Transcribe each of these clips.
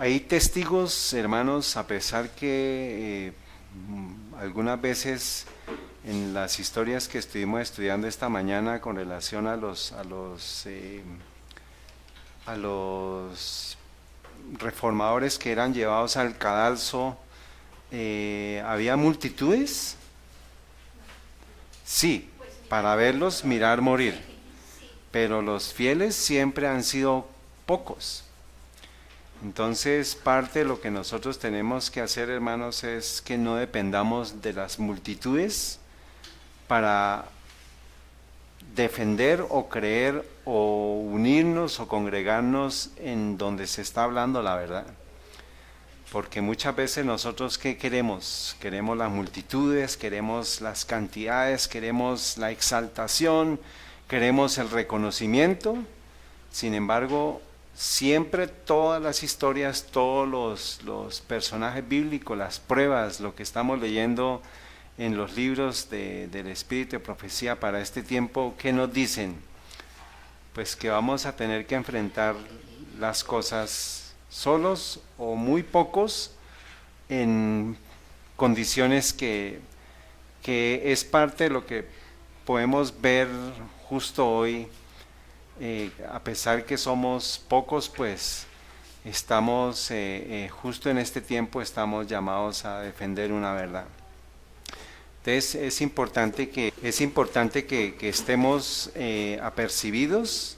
Hay testigos, hermanos, a pesar que algunas veces en las historias que estuvimos estudiando esta mañana con relación a los reformadores que eran llevados al cadalso, había multitudes, sí, para verlos mirar morir, pero los fieles siempre han sido pocos. Entonces, parte de lo que nosotros tenemos que hacer, hermanos, es que no dependamos de las multitudes para defender o creer o unirnos o congregarnos en donde se está hablando la verdad. Porque muchas veces nosotros, ¿qué queremos? Queremos las multitudes, queremos las cantidades, queremos la exaltación, queremos el reconocimiento. Sin embargo, siempre todas las historias, todos los personajes bíblicos, las pruebas, lo que estamos leyendo en los libros del Espíritu de Profecía para este tiempo, ¿qué nos dicen? Pues que vamos a tener que enfrentar las cosas solos o muy pocos en condiciones que es parte de lo que podemos ver justo hoy. A pesar que somos pocos, pues estamos justo en este tiempo estamos llamados a defender una verdad. Entonces es importante que estemos apercibidos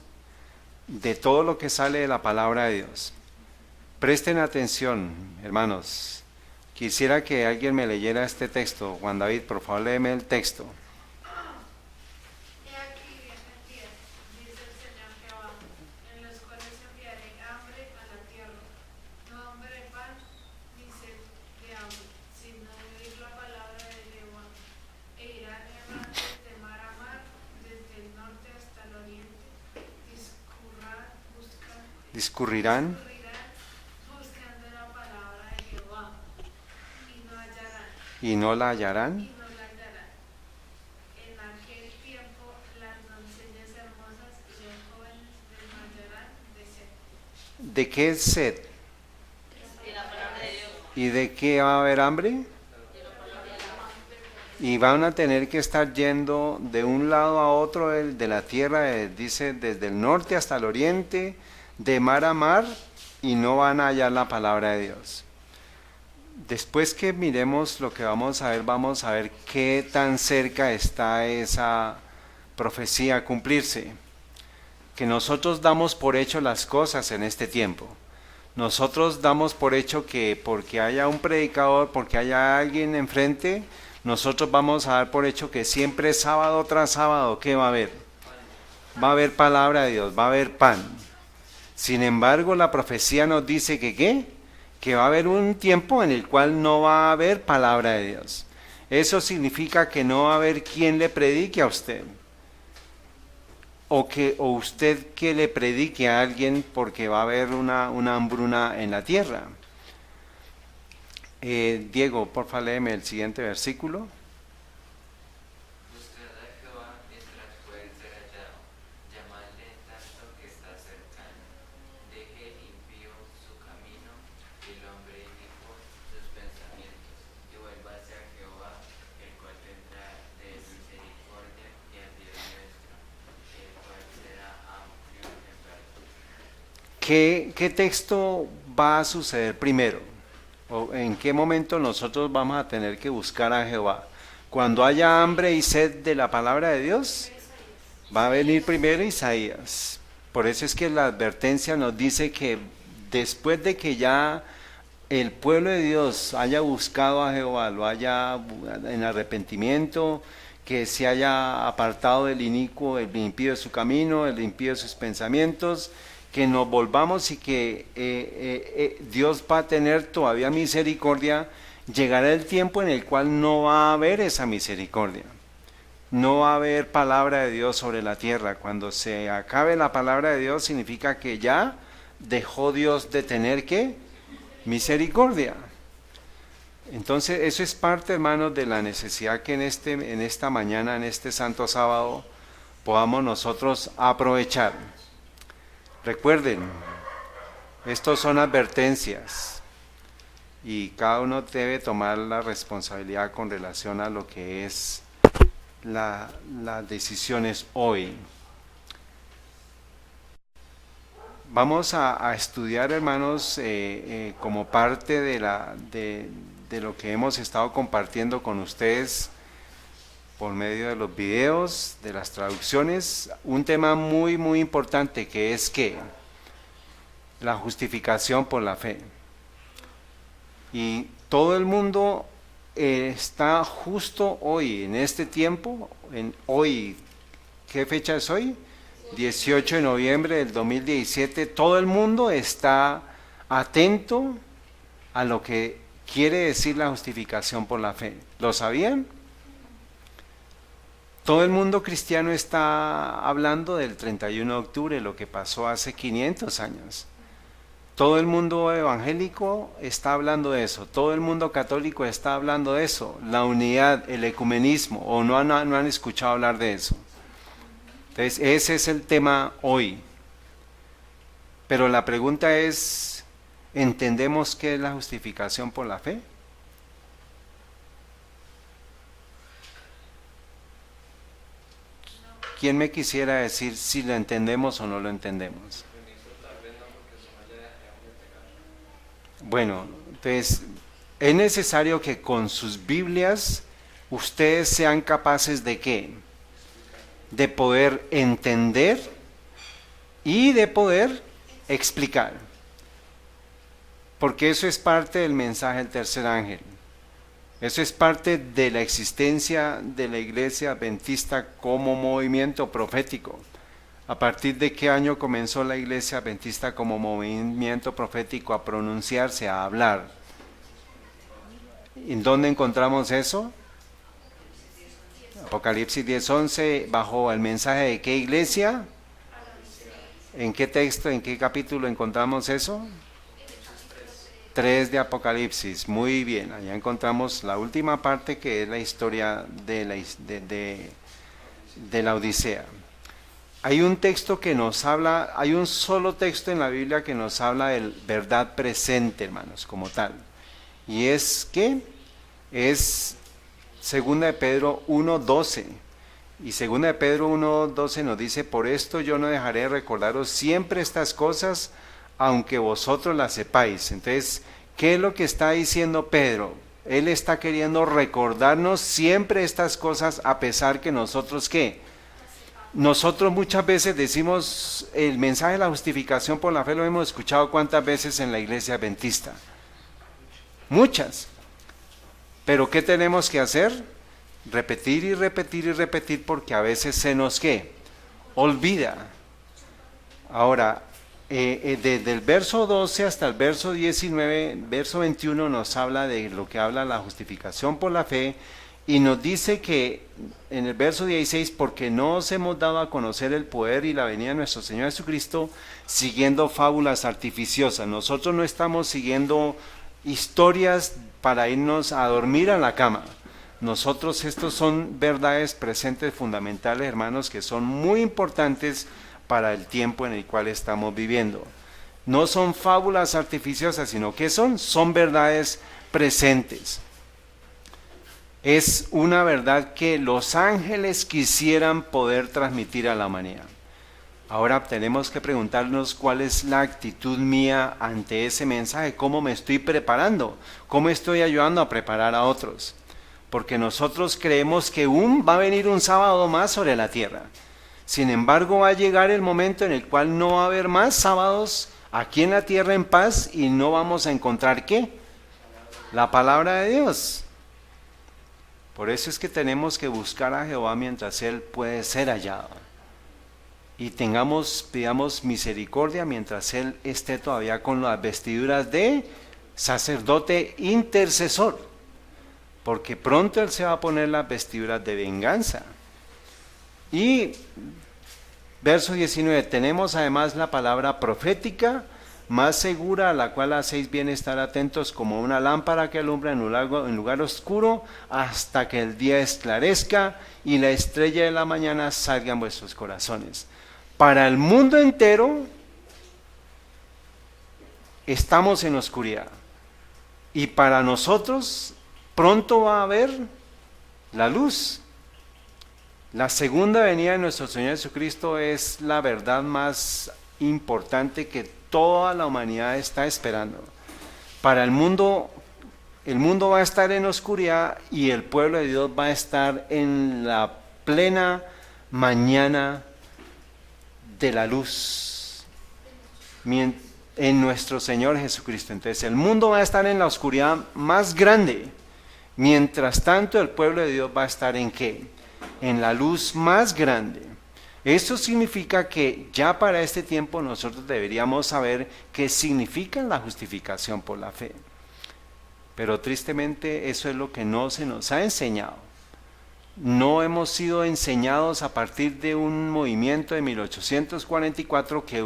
de todo lo que sale de la palabra de Dios. Presten atención, hermanos. Quisiera que alguien me leyera este texto. Juan David, por favor, léeme el texto. Discurrirán y no la hallarán. En aquel tiempo las doncellas hermosas y los jóvenes desmayarán de sed. ¿De qué sed? De la palabra de Dios. ¿Y de qué va a haber hambre? Y van a tener que estar yendo de un lado a otro de la tierra, dice, desde el norte hasta el oriente, de mar a mar, y no van a hallar la palabra de Dios. Después que miremos lo que vamos a ver qué tan cerca está esa profecía a cumplirse. Que nosotros damos por hecho las cosas en este tiempo. Nosotros damos por hecho que porque haya un predicador, porque haya alguien enfrente, nosotros vamos a dar por hecho que siempre sábado tras sábado, ¿qué va a haber? Va a haber palabra de Dios, va a haber pan. Sin embargo, la profecía nos dice que ¿qué? Que va a haber un tiempo en el cual no va a haber palabra de Dios. Eso significa que no va a haber quien le predique a usted. O usted que le predique a alguien porque va a haber una hambruna en la tierra. Diego, por favor, léeme el siguiente versículo. ¿Qué texto va a suceder primero? ¿O en qué momento nosotros vamos a tener que buscar a Jehová? Cuando haya hambre y sed de la palabra de Dios, va a venir primero Isaías. Por eso es que la advertencia nos dice que después de que ya el pueblo de Dios haya buscado a Jehová, lo haya en arrepentimiento, que se haya apartado del inicuo, el impío de su camino, el impío de sus pensamientos, que nos volvamos y que Dios va a tener todavía misericordia, llegará el tiempo en el cual no va a haber esa misericordia. No va a haber palabra de Dios sobre la tierra. Cuando se acabe la palabra de Dios significa que ya dejó Dios de tener ¿qué? Misericordia. Entonces eso es parte, hermanos, de la necesidad que en esta mañana, en este santo sábado, podamos nosotros aprovechar. Recuerden, Estos son advertencias y cada uno debe tomar la responsabilidad con relación a lo que es las decisiones hoy. Vamos a estudiar, hermanos, como parte de lo que hemos estado compartiendo con ustedes por medio de los videos, de las traducciones, un tema muy, muy importante que es que la justificación por la fe. Y todo el mundo está justo hoy, en este tiempo, hoy, ¿qué fecha es hoy? 18 de noviembre del 2017, todo el mundo está atento a lo que quiere decir la justificación por la fe. ¿Lo sabían? Todo el mundo cristiano está hablando del 31 de octubre, lo que pasó hace 500 años. Todo el mundo evangélico está hablando de eso, todo el mundo católico está hablando de eso, la unidad, el ecumenismo, o no han escuchado hablar de eso. Entonces, ese es el tema hoy. Pero la pregunta es, ¿entendemos qué es la justificación por la fe? ¿Quién me quisiera decir si lo entendemos o no lo entendemos? Bueno, entonces es necesario que con sus Biblias ustedes sean capaces de ¿qué? De poder entender y de poder explicar. Porque eso es parte del mensaje del tercer ángel. Eso es parte de la existencia de la Iglesia Adventista como movimiento profético. ¿A partir de qué año comenzó la Iglesia Adventista como movimiento profético a pronunciarse, a hablar? ¿En dónde encontramos eso? Apocalipsis 10:11, ¿bajo el mensaje de qué iglesia? ¿En qué texto, en qué capítulo encontramos eso? 3 de Apocalipsis, muy bien, allá encontramos la última parte que es la historia de la Odisea. Hay un texto que nos habla, hay un solo texto en la Biblia que nos habla de verdad presente, hermanos, como tal. Y es que es 2 de Pedro 1:12. Y 2 de Pedro 1:12 nos dice, por esto yo no dejaré de recordaros siempre estas cosas, aunque vosotros las sepáis. Entonces, ¿qué es lo que está diciendo Pedro? Él está queriendo recordarnos siempre estas cosas, a pesar que nosotros, ¿qué? Nosotros muchas veces decimos, el mensaje de la justificación por la fe lo hemos escuchado ¿cuántas veces en la iglesia adventista? Muchas. Pero ¿qué tenemos que hacer? Repetir y repetir y repetir, porque a veces se nos ¿qué? Olvida. Ahora, desde el verso 12 hasta el verso 19, verso 21 nos habla de lo que habla la justificación por la fe, y nos dice que en el verso 16, porque no os hemos dado a conocer el poder y la venida de nuestro Señor Jesucristo siguiendo fábulas artificiosas. Nosotros no estamos siguiendo historias para irnos a dormir a la cama. Nosotros, estos son verdades presentes fundamentales, hermanos, que son muy importantes para el tiempo en el cual estamos viviendo. No son fábulas artificiosas, sino que son verdades presentes. Es una verdad que los ángeles quisieran poder transmitir a la humanidad. Ahora tenemos que preguntarnos cuál es la actitud mía ante ese mensaje, cómo me estoy preparando, cómo estoy ayudando a preparar a otros. Porque nosotros creemos que va a venir un sábado más sobre la tierra. Sin embargo, va a llegar el momento en el cual no va a haber más sábados aquí en la tierra en paz y no vamos a encontrar ¿qué? La palabra de Dios. Por eso es que tenemos que buscar a Jehová mientras Él puede ser hallado. Y pidamos misericordia mientras Él esté todavía con las vestiduras de sacerdote intercesor. Porque pronto Él se va a poner las vestiduras de venganza. Y verso 19, tenemos además la palabra profética más segura, a la cual hacéis bien estar atentos como una lámpara que alumbra en un lugar oscuro hasta que el día esclarezca y la estrella de la mañana salga en vuestros corazones. Para el mundo entero, estamos en oscuridad. Y para nosotros pronto va a haber la luz. La segunda venida de nuestro Señor Jesucristo es la verdad más importante que toda la humanidad está esperando. Para el mundo va a estar en oscuridad y el pueblo de Dios va a estar en la plena mañana de la luz en nuestro Señor Jesucristo. Entonces el mundo va a estar en la oscuridad más grande. Mientras tanto el pueblo de Dios va a estar ¿en qué? En la luz más grande. Esto significa que ya para este tiempo nosotros deberíamos saber qué significa la justificación por la fe. Pero tristemente eso es lo que no se nos ha enseñado. No hemos sido enseñados a partir de un movimiento de 1844 que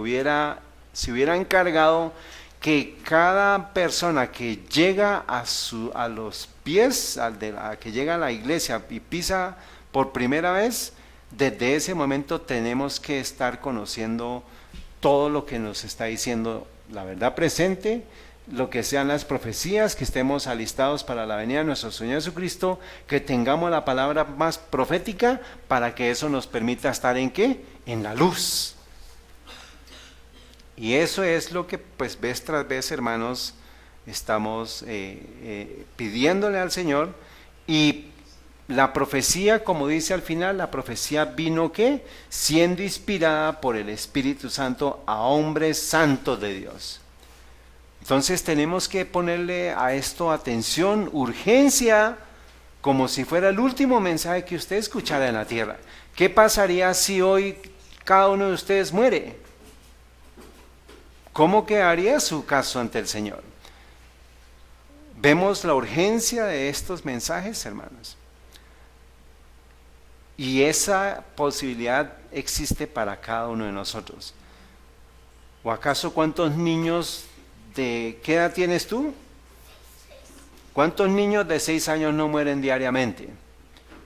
se hubiera encargado que cada persona que llega a los pies, que llega a la iglesia y pisa por primera vez, desde ese momento tenemos que estar conociendo todo lo que nos está diciendo la verdad presente, lo que sean las profecías, que estemos alistados para la venida de nuestro Señor Jesucristo, que tengamos la palabra más profética para que eso nos permita estar ¿en qué? En la luz. Y eso es lo que pues vez tras vez, hermanos, estamos pidiéndole al Señor. Y la profecía, como dice al final, la profecía vino ¿qué? Siendo inspirada por el Espíritu Santo a hombres santos de Dios. Entonces tenemos que ponerle a esto atención, urgencia, como si fuera el último mensaje que usted escuchara en la tierra. ¿Qué pasaría si hoy cada uno de ustedes muere? ¿Cómo quedaría su caso ante el Señor? ¿Vemos la urgencia de estos mensajes, hermanos? Y esa posibilidad existe para cada uno de nosotros. ¿O acaso cuántos niños qué edad tienes tú? ¿Cuántos niños de 6 años no mueren diariamente?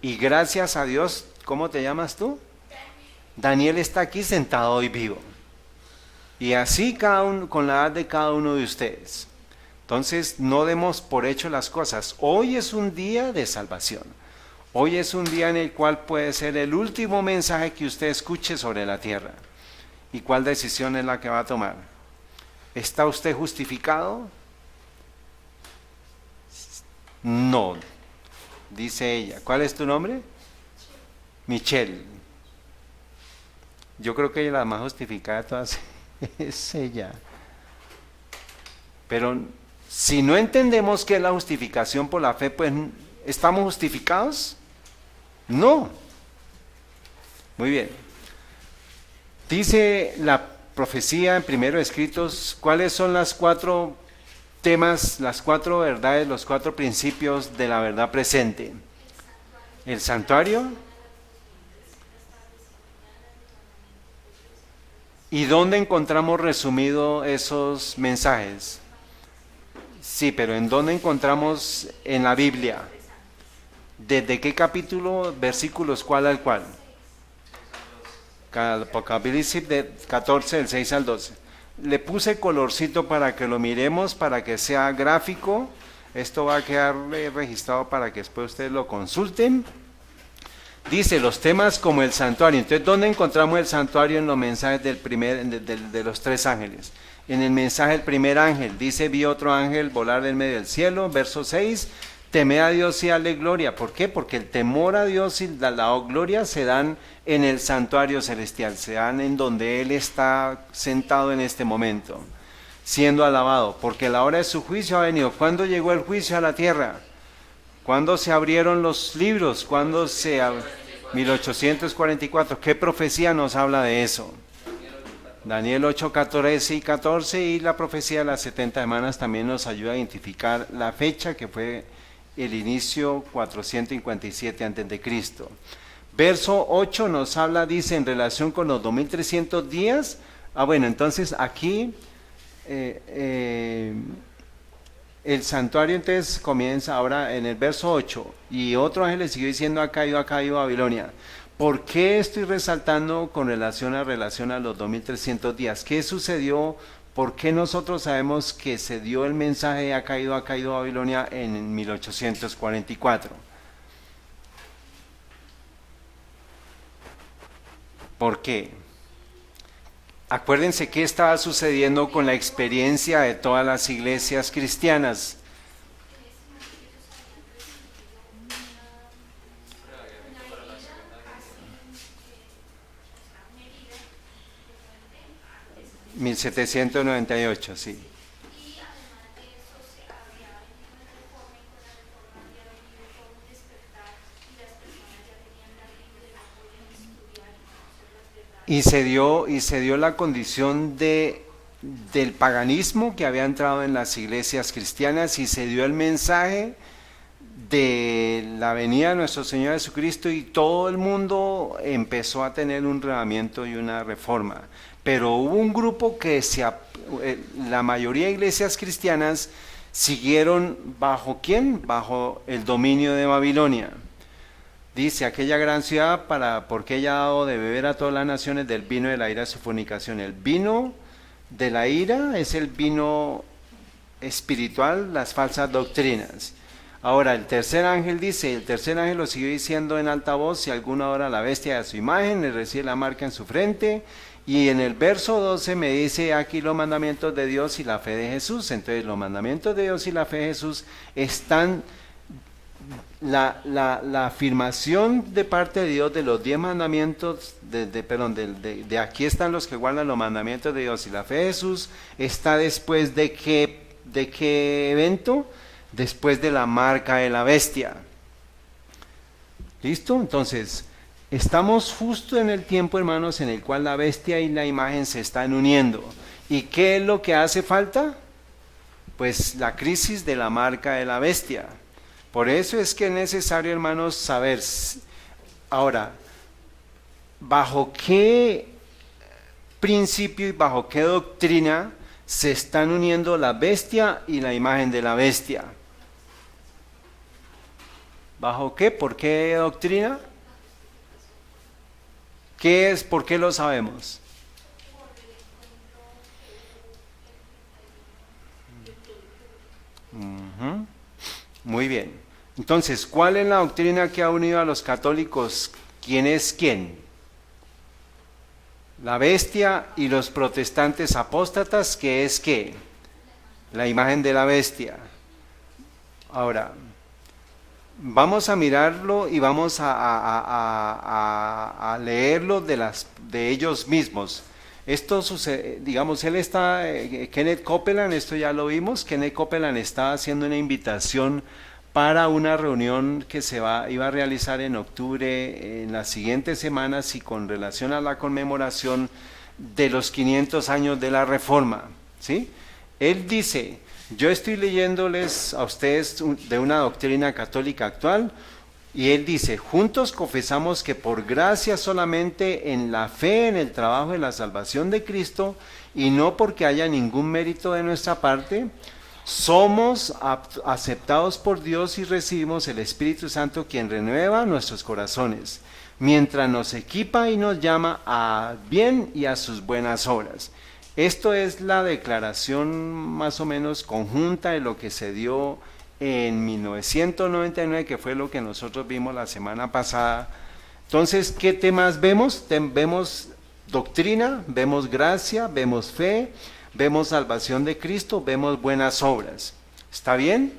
Y gracias a Dios, ¿cómo te llamas tú? Daniel está aquí sentado hoy vivo. Y así cada uno, con la edad de cada uno de ustedes. Entonces no demos por hecho las cosas. Hoy es un día de salvación. Hoy es un día en el cual puede ser el último mensaje que usted escuche sobre la tierra. ¿Y cuál decisión es la que va a tomar? ¿Está usted justificado? No, dice ella. ¿Cuál es tu nombre? Michelle. Yo creo que ella la más justificada de todas es ella. Pero si no entendemos qué es la justificación por la fe, pues ¿estamos justificados? No. Muy bien. Dice la profecía en Primeros Escritos, ¿cuáles son las 4 temas, las 4 verdades, los 4 principios de la verdad presente? El santuario. ¿Y dónde encontramos resumido esos mensajes? Sí, pero ¿en dónde encontramos en la Biblia? ¿Desde qué capítulo, versículos, cuál al cual? Apocalipsis de 14, del 6 al 12. Le puse colorcito para que lo miremos, para que sea gráfico. Esto va a quedar registrado para que después ustedes lo consulten. Dice los temas como el santuario. Entonces, ¿dónde encontramos el santuario en los mensajes de los 3 ángeles? En el mensaje del primer ángel, dice, vi otro ángel volar en medio del cielo, verso 6, temed a Dios y dale gloria. ¿Por qué? Porque el temor a Dios y la gloria se dan en el santuario celestial, se dan en donde Él está sentado en este momento, siendo alabado, porque la hora de su juicio ha venido. ¿Cuándo llegó el juicio a la tierra? ¿Cuándo se abrieron los libros? ¿Cuándo 1844. ¿Qué profecía nos habla de eso? Daniel 8, 13 y 14, y la profecía de las 70 semanas también nos ayuda a identificar la fecha que fue el inicio 457 a.C. Verso 8 nos habla, dice, en relación con los 2300 días. Bueno, entonces aquí el santuario entonces comienza ahora en el verso 8, y otro ángel le siguió diciendo, ha caído Babilonia. ¿Por qué estoy resaltando con relación a los 2300 días? ¿Qué sucedió ¿Por qué nosotros sabemos que se dio el mensaje ha caído Babilonia en 1844? ¿Por qué? Acuérdense qué estaba sucediendo con la experiencia de todas las iglesias cristianas. 1798, sí. Y se dio la condición del paganismo que había entrado en las iglesias cristianas, y se dio el mensaje de la venida de nuestro Señor Jesucristo, y todo el mundo empezó a tener un reavivamiento y una reforma. Pero hubo un grupo que la mayoría de iglesias cristianas siguieron ¿bajo quién? Bajo el dominio de Babilonia. Dice, aquella gran ciudad, porque ella ha dado de beber a todas las naciones del vino de la ira de su fornicación. El vino de la ira es el vino espiritual, las falsas doctrinas. Ahora, el tercer ángel dice, el tercer ángel lo siguió diciendo en alta voz: si alguno adora a la bestia de su imagen, le recibe la marca en su frente. Y en el verso 12 me dice aquí los mandamientos de Dios y la fe de Jesús. Entonces los mandamientos de Dios y la fe de Jesús están, la afirmación de parte de Dios de los 10 mandamientos, de aquí están los que guardan los mandamientos de Dios y la fe de Jesús, está después de qué evento, después de la marca de la bestia. ¿Listo? Entonces, estamos justo en el tiempo, hermanos, en el cual la bestia y la imagen se están uniendo. ¿Y qué es lo que hace falta? Pues la crisis de la marca de la bestia. Por eso es que es necesario, hermanos, saber ahora bajo qué principio y bajo qué doctrina se están uniendo la bestia y la imagen de la bestia. ¿Bajo qué? ¿Por qué doctrina? ¿Qué es? ¿Por qué lo sabemos? Muy bien. Entonces, ¿cuál es la doctrina que ha unido a los católicos? ¿Quién es quién? La bestia y los protestantes apóstatas, ¿qué es qué? La imagen de la bestia. Ahora, vamos a mirarlo y vamos a leerlo de ellos mismos. Esto sucede, digamos, Kenneth Copeland, esto ya lo vimos, Kenneth Copeland está haciendo una invitación para una reunión que iba a realizar en octubre, en las siguientes semanas, y con relación a la conmemoración de los 500 años de la Reforma, ¿sí? Él dice: yo estoy leyéndoles a ustedes de una doctrina católica actual, y él dice: juntos confesamos que por gracia solamente, en la fe en el trabajo de la salvación de Cristo, y no porque haya ningún mérito de nuestra parte, somos aceptados por Dios y recibimos el Espíritu Santo, quien renueva nuestros corazones, mientras nos equipa y nos llama a bien y a sus buenas obras. Esto es la declaración más o menos conjunta de lo que se dio en 1999, que fue lo que nosotros vimos la semana pasada. Entonces, ¿qué temas vemos? Vemos doctrina, vemos gracia, vemos fe, vemos salvación de Cristo, vemos buenas obras. ¿Está bien?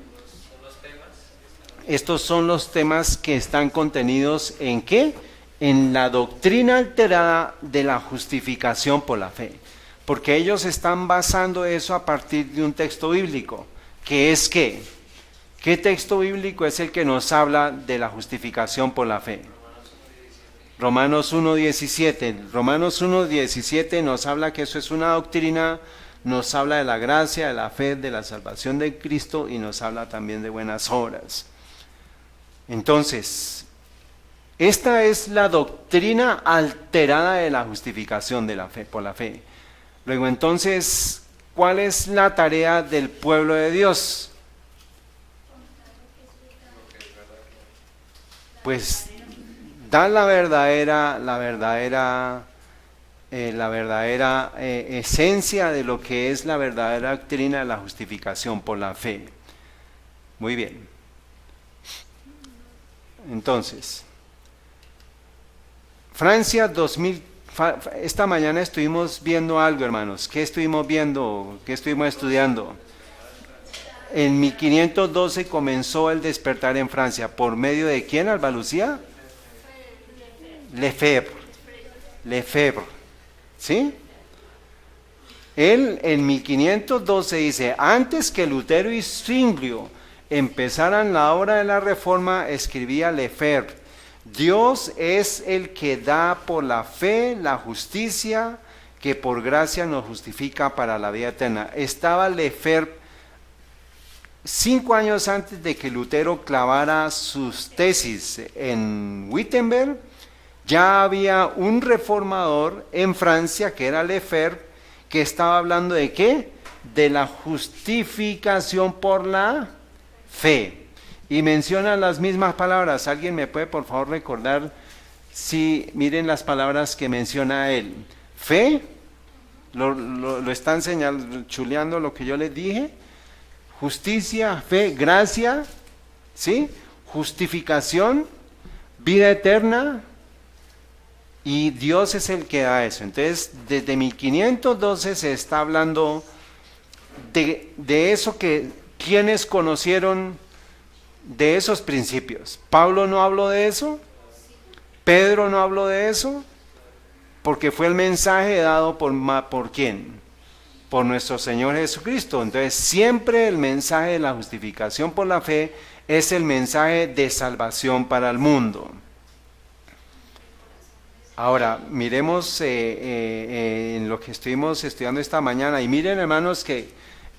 Estos son los temas que están contenidos ¿en qué? En la doctrina alterada de la justificación por la fe. Porque ellos están basando eso a partir de un texto bíblico, que es ¿qué? ¿Qué texto bíblico es el que nos habla de la justificación por la fe? Romanos 1:17. Romanos 1:17 nos habla que eso es una doctrina, nos habla de la gracia, de la fe, de la salvación de Cristo, y nos habla también de buenas obras. Entonces, esta es la doctrina alterada de la justificación de la fe, por la fe. Luego, entonces, ¿cuál es la tarea del pueblo de Dios? Pues dar la verdadera la verdadera esencia de lo que es la verdadera doctrina de la justificación por la fe. Muy bien. Entonces, Francia 2000, esta mañana estuvimos viendo algo, hermanos. ¿Qué estuvimos viendo? ¿Qué estuvimos estudiando? En 1512 comenzó el despertar en Francia. ¿Por medio de quién, Alba Lucía? Lefebvre. Lefebvre. ¿Sí? Él en 1512 dice, antes que Lutero y Zwinglio empezaran la obra de la Reforma, escribía Lefebvre, Dios es el que da por la fe la justicia que por gracia nos justifica para la vida eterna. Estaba Lefebvre 5 años antes de que Lutero clavara sus tesis en Wittenberg. Ya había un reformador en Francia que era Lefebvre, que estaba hablando de ¿qué? De la justificación por la fe. Y menciona las mismas palabras. ¿Alguien me puede por favor recordar? Si miren las palabras que menciona él. Fe, lo están señalando, chuleando lo que yo les dije. Justicia, fe, gracia, ¿sí? Justificación, vida eterna. Y Dios es el que da eso. Entonces, desde 1512 se está hablando de eso que quienes conocieron de esos principios. Pablo no habló de eso, Pedro no habló de eso, porque fue el mensaje dado ¿por quién? Por nuestro Señor Jesucristo. Entonces, siempre el mensaje de la justificación por la fe es el mensaje de salvación para el mundo. Ahora, miremos en lo que estuvimos estudiando esta mañana, y miren, hermanos, que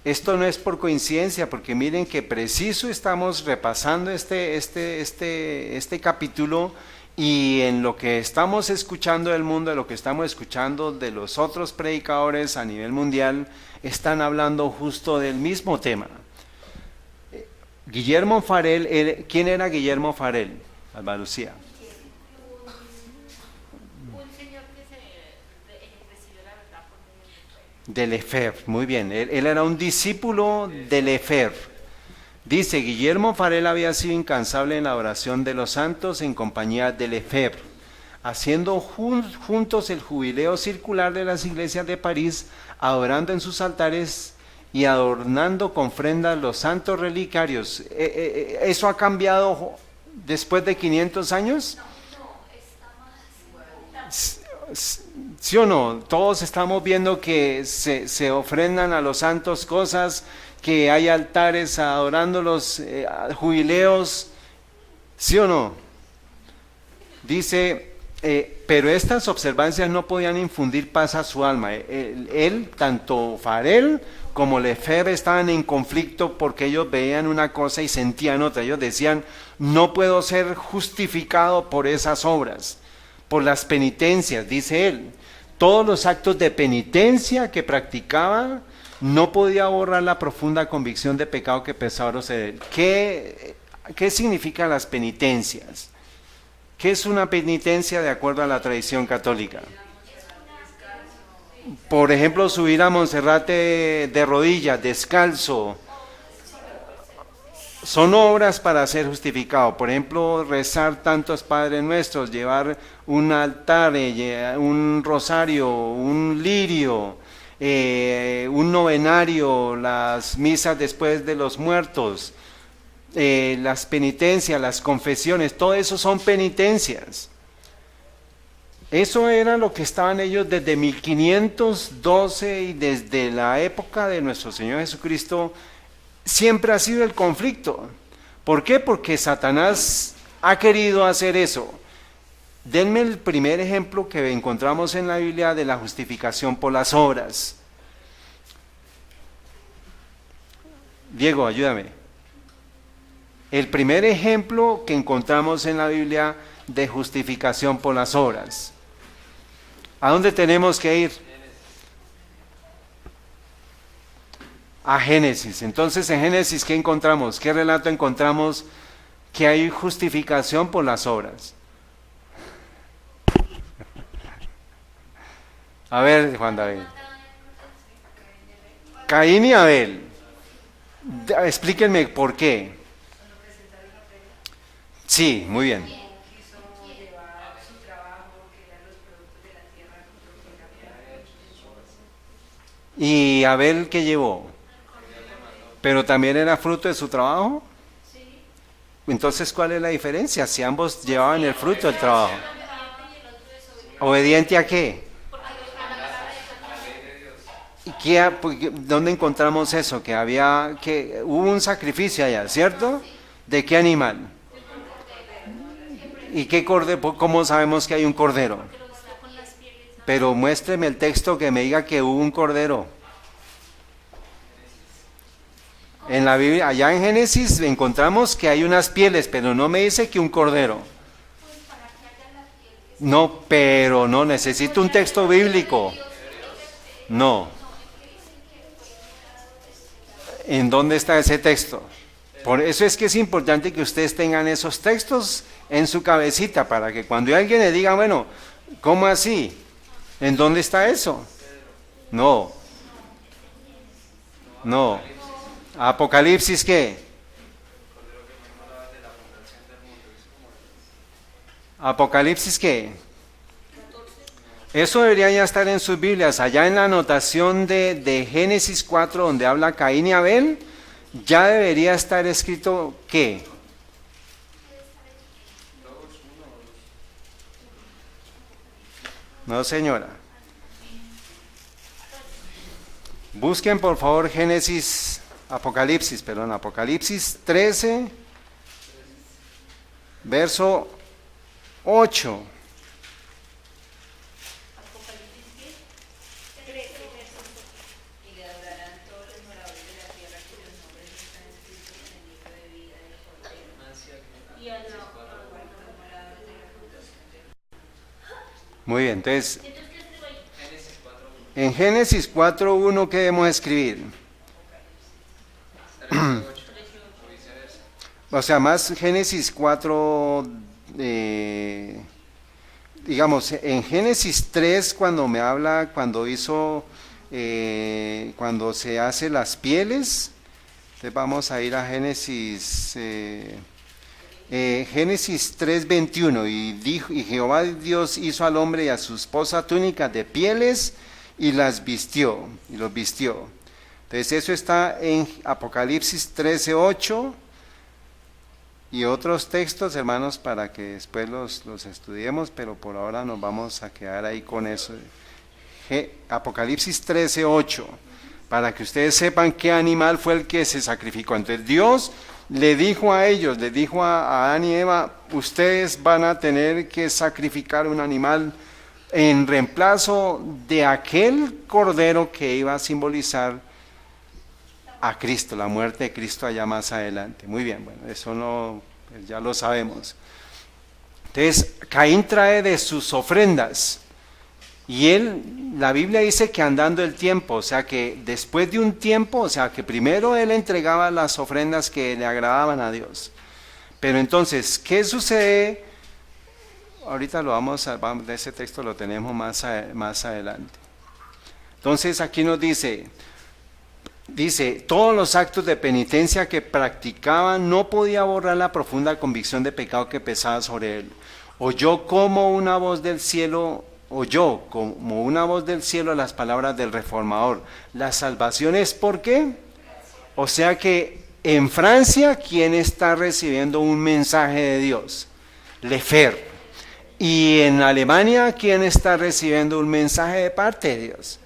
esto no es por coincidencia, porque miren que preciso estamos repasando este capítulo, y en lo que estamos escuchando del mundo, de lo que estamos escuchando de los otros predicadores a nivel mundial, están hablando justo del mismo tema. Guillermo Farel, ¿quién era Guillermo Farel? Alba Lucía. De Lefebvre, muy bien, él era un discípulo de Lefebvre. Dice, Guillermo Farel había sido incansable en la oración de los santos en compañía de Lefebvre, haciendo juntos el jubileo circular de las iglesias de París, adorando en sus altares y adornando con ofrendas los santos relicarios. ¿Eso ha cambiado después de 500 años? ¿Sí o no? Todos estamos viendo que se ofrendan a los santos cosas, que hay altares adorando los jubileos, ¿sí o no? Dice, pero estas observancias no podían infundir paz a su alma. Él, tanto Farel como Lefebvre estaban en conflicto porque ellos veían una cosa y sentían otra. Ellos decían, no puedo ser justificado por esas obras, por las penitencias, dice él. Todos los actos de penitencia que practicaba no podía borrar la profunda convicción de pecado que pesaba sobre él. ¿Qué significan las penitencias? ¿Qué es una penitencia de acuerdo a la tradición católica? Por ejemplo, subir a Monserrate de rodillas, descalzo. Son obras para ser justificado. Por ejemplo, rezar tantos Padres Nuestros, llevar un altar, un rosario, un lirio, un novenario, las misas después de los muertos, las penitencias, las confesiones, todo eso son penitencias. Eso era lo que estaban ellos desde 1512 y desde la época de nuestro Señor Jesucristo. Siempre ha sido el conflicto. ¿Por qué? Porque Satanás ha querido hacer eso. Denme el primer ejemplo que encontramos en la Biblia de la justificación por las obras. Diego, ayúdame. El primer ejemplo que encontramos en la Biblia de justificación por las obras. ¿A dónde tenemos que ir? A Génesis. Entonces, en Génesis, ¿qué encontramos? ¿Qué relato encontramos? Que hay justificación por las obras. A ver, Juan David. Caín y Abel. Explíquenme por qué. Sí, muy bien. ¿Y Abel qué llevó? ¿Pero también era fruto de su trabajo? Entonces, ¿cuál es la diferencia? Si ambos llevaban el fruto del trabajo. ¿Obediente a qué? ¿Y dónde encontramos eso? Que hubo un sacrificio allá, ¿cierto? ¿De qué animal? ¿Y qué cordero? ¿Cómo sabemos que hay un cordero? Pero muéstreme el texto que me diga que hubo un cordero. En la Biblia, allá en Génesis encontramos que hay unas pieles, pero no me dice que un cordero. No, pero no, necesito un texto bíblico. No. ¿En dónde está ese texto? Por eso es que es importante que ustedes tengan esos textos en su cabecita para que cuando alguien le diga, bueno, ¿cómo así? ¿En dónde está eso? No, no. ¿Apocalipsis qué? ¿Apocalipsis qué? Eso debería ya estar en sus Biblias. Allá en la anotación de Génesis 4, donde habla Caín y Abel, ya debería estar escrito ¿qué? No, señora. Busquen por favor Apocalipsis 13, verso 8. Muy bien, entonces, en Génesis 4:1, ¿qué debemos escribir? O sea, más Génesis 4, digamos, en Génesis 3, cuando me habla, cuando se hace las pieles, entonces vamos a ir a Génesis 3:21, y Jehová Dios hizo al hombre y a su esposa túnicas de pieles y los vistió. Entonces eso está en Apocalipsis 13:8 y otros textos, hermanos, para que después los estudiemos, pero por ahora nos vamos a quedar ahí con eso. Apocalipsis 13:8, para que ustedes sepan qué animal fue el que se sacrificó. Entonces Dios le dijo a ellos, le dijo a Adán y Eva, ustedes van a tener que sacrificar un animal en reemplazo de aquel cordero que iba a simbolizar a Cristo, la muerte de Cristo allá más adelante. Muy bien, bueno, eso no, pues ya lo sabemos. Entonces, Caín trae de sus ofrendas. Y la Biblia dice que andando el tiempo, o sea que después de un tiempo, o sea que primero él entregaba las ofrendas que le agradaban a Dios. Pero entonces, ¿qué sucede? Ahorita de ese texto lo tenemos más adelante. Entonces aquí nos dice, todos los actos de penitencia que practicaban no podía borrar la profunda convicción de pecado que pesaba sobre él. Oyó como una voz del cielo las palabras del Reformador. La salvación es ¿por qué? O sea que en Francia, ¿quién está recibiendo un mensaje de Dios? Lefebvre. Y en Alemania, ¿quién está recibiendo un mensaje de parte de Dios?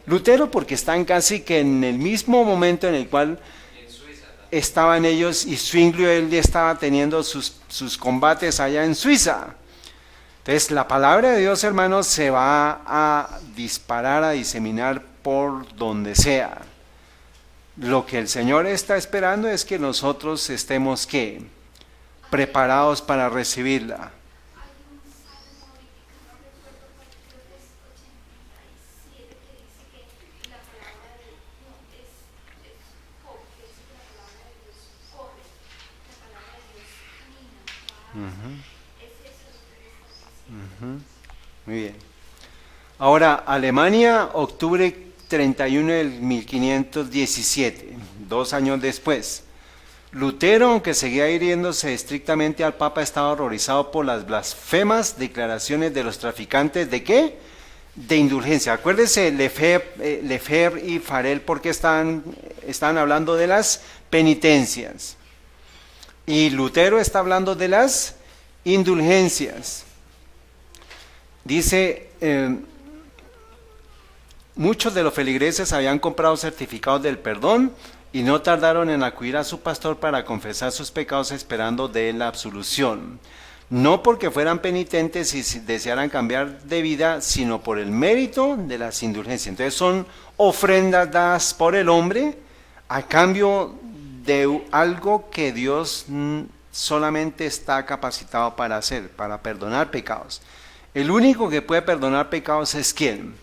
Lutero, porque están casi que en el mismo momento en el cual estaban ellos, y Zwinglio, él ya estaba teniendo sus combates allá en Suiza. Entonces la palabra de Dios, hermanos, se va a disparar, a diseminar por donde sea. Lo que el Señor está esperando es que nosotros estemos, ¿qué? Preparados para recibirla. Muy bien. Ahora, Alemania, octubre 31 del 1517, 2 años después. Lutero, aunque seguía hiriéndose estrictamente al Papa, estaba horrorizado por las blasfemas declaraciones de los traficantes de ¿qué? De indulgencia. Acuérdense, Lefebvre y Farel, porque están hablando de las penitencias. Y Lutero está hablando de las indulgencias. Dice, muchos de los feligreses habían comprado certificados del perdón y no tardaron en acudir a su pastor para confesar sus pecados esperando de la absolución. No porque fueran penitentes y desearan cambiar de vida, sino por el mérito de las indulgencias. Entonces son ofrendas dadas por el hombre a cambio de algo que Dios solamente está capacitado para hacer, para perdonar pecados. El único que puede perdonar pecados es ¿quién?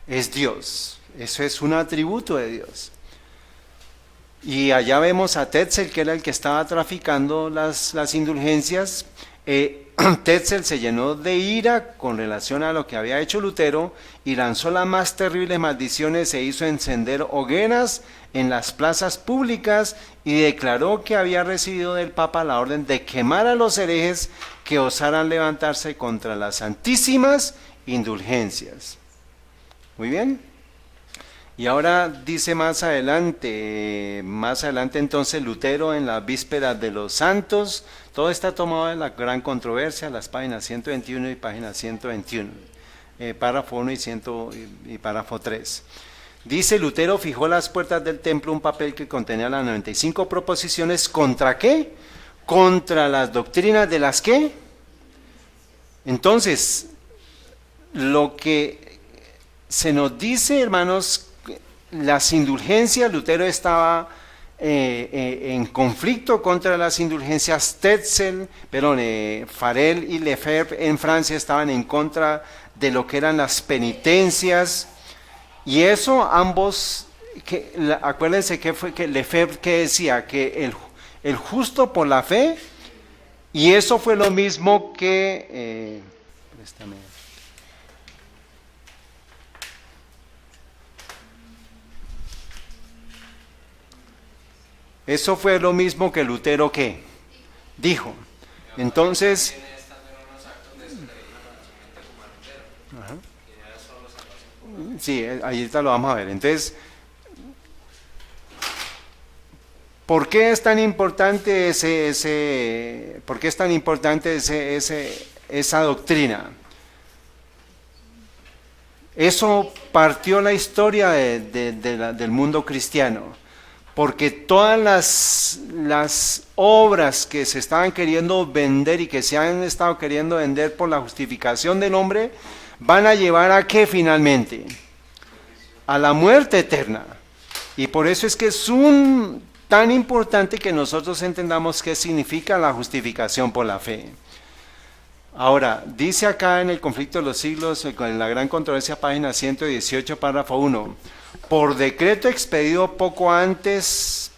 Es Dios. Eso es un atributo de Dios. Y allá vemos a Tetzel, que era el que estaba traficando las indulgencias. Tetzel se llenó de ira con relación a lo que había hecho Lutero y lanzó las más terribles maldiciones e hizo encender hogueras en las plazas públicas y declaró que había recibido del Papa la orden de quemar a los herejes que osaran levantarse contra las santísimas indulgencias. Muy bien. Y ahora dice más adelante entonces Lutero en la víspera de los santos, todo está tomado en la gran controversia, las páginas 121 y página 121, párrafo 1 y párrafo 3. Dice, Lutero fijó las puertas del templo un papel que contenía las 95 proposiciones, ¿contra qué? Contra las doctrinas de las ¿qué? Entonces, lo que se nos dice, hermanos, las indulgencias, Lutero estaba en conflicto contra las indulgencias. Farel y Lefebvre en Francia estaban en contra de lo que eran las penitencias, y eso ambos, acuérdense que fue que Lefebvre que decía que el justo por la fe, y eso fue lo mismo que eso fue lo mismo que Lutero ¿qué? Dijo. Entonces, sí, ahí lo vamos a ver. Entonces, ¿por qué es tan importante esa doctrina? Eso partió la historia del mundo cristiano. Porque todas las obras que se estaban queriendo vender y que se han estado queriendo vender por la justificación del hombre, van a llevar ¿a qué finalmente? A la muerte eterna. Y por eso es que es tan importante que nosotros entendamos qué significa la justificación por la fe. Ahora, dice acá en el conflicto de los siglos, en la gran controversia, página 118, párrafo 1, por decreto expedido poco antes,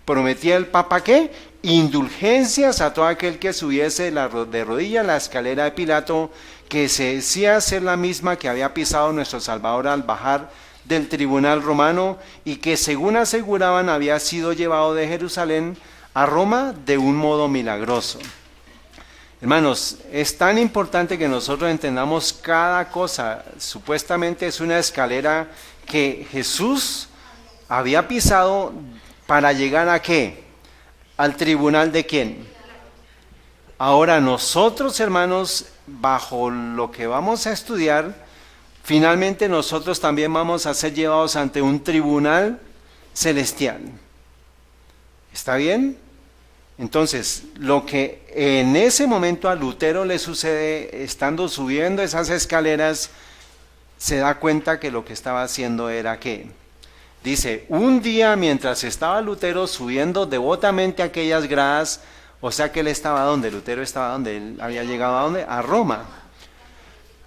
prometía el Papa ¿qué? Indulgencias a todo aquel que subiese de rodillas la escalera de Pilato, que se decía ser la misma que había pisado nuestro Salvador al bajar del tribunal romano y que según aseguraban había sido llevado de Jerusalén a Roma de un modo milagroso. Hermanos, es tan importante que nosotros entendamos cada cosa. Supuestamente es una escalera que Jesús había pisado para llegar ¿a qué? Al tribunal de ¿quién? Ahora nosotros, hermanos, bajo lo que vamos a estudiar, finalmente nosotros también vamos a ser llevados ante un tribunal celestial. ¿Está bien? Entonces, lo que en ese momento a Lutero le sucede, estando subiendo esas escaleras, se da cuenta que lo que estaba haciendo era ¿qué? Dice, un día mientras estaba Lutero subiendo devotamente aquellas gradas, o sea que él estaba ¿dónde? Lutero estaba ¿dónde? Él había llegado ¿a dónde? A Roma.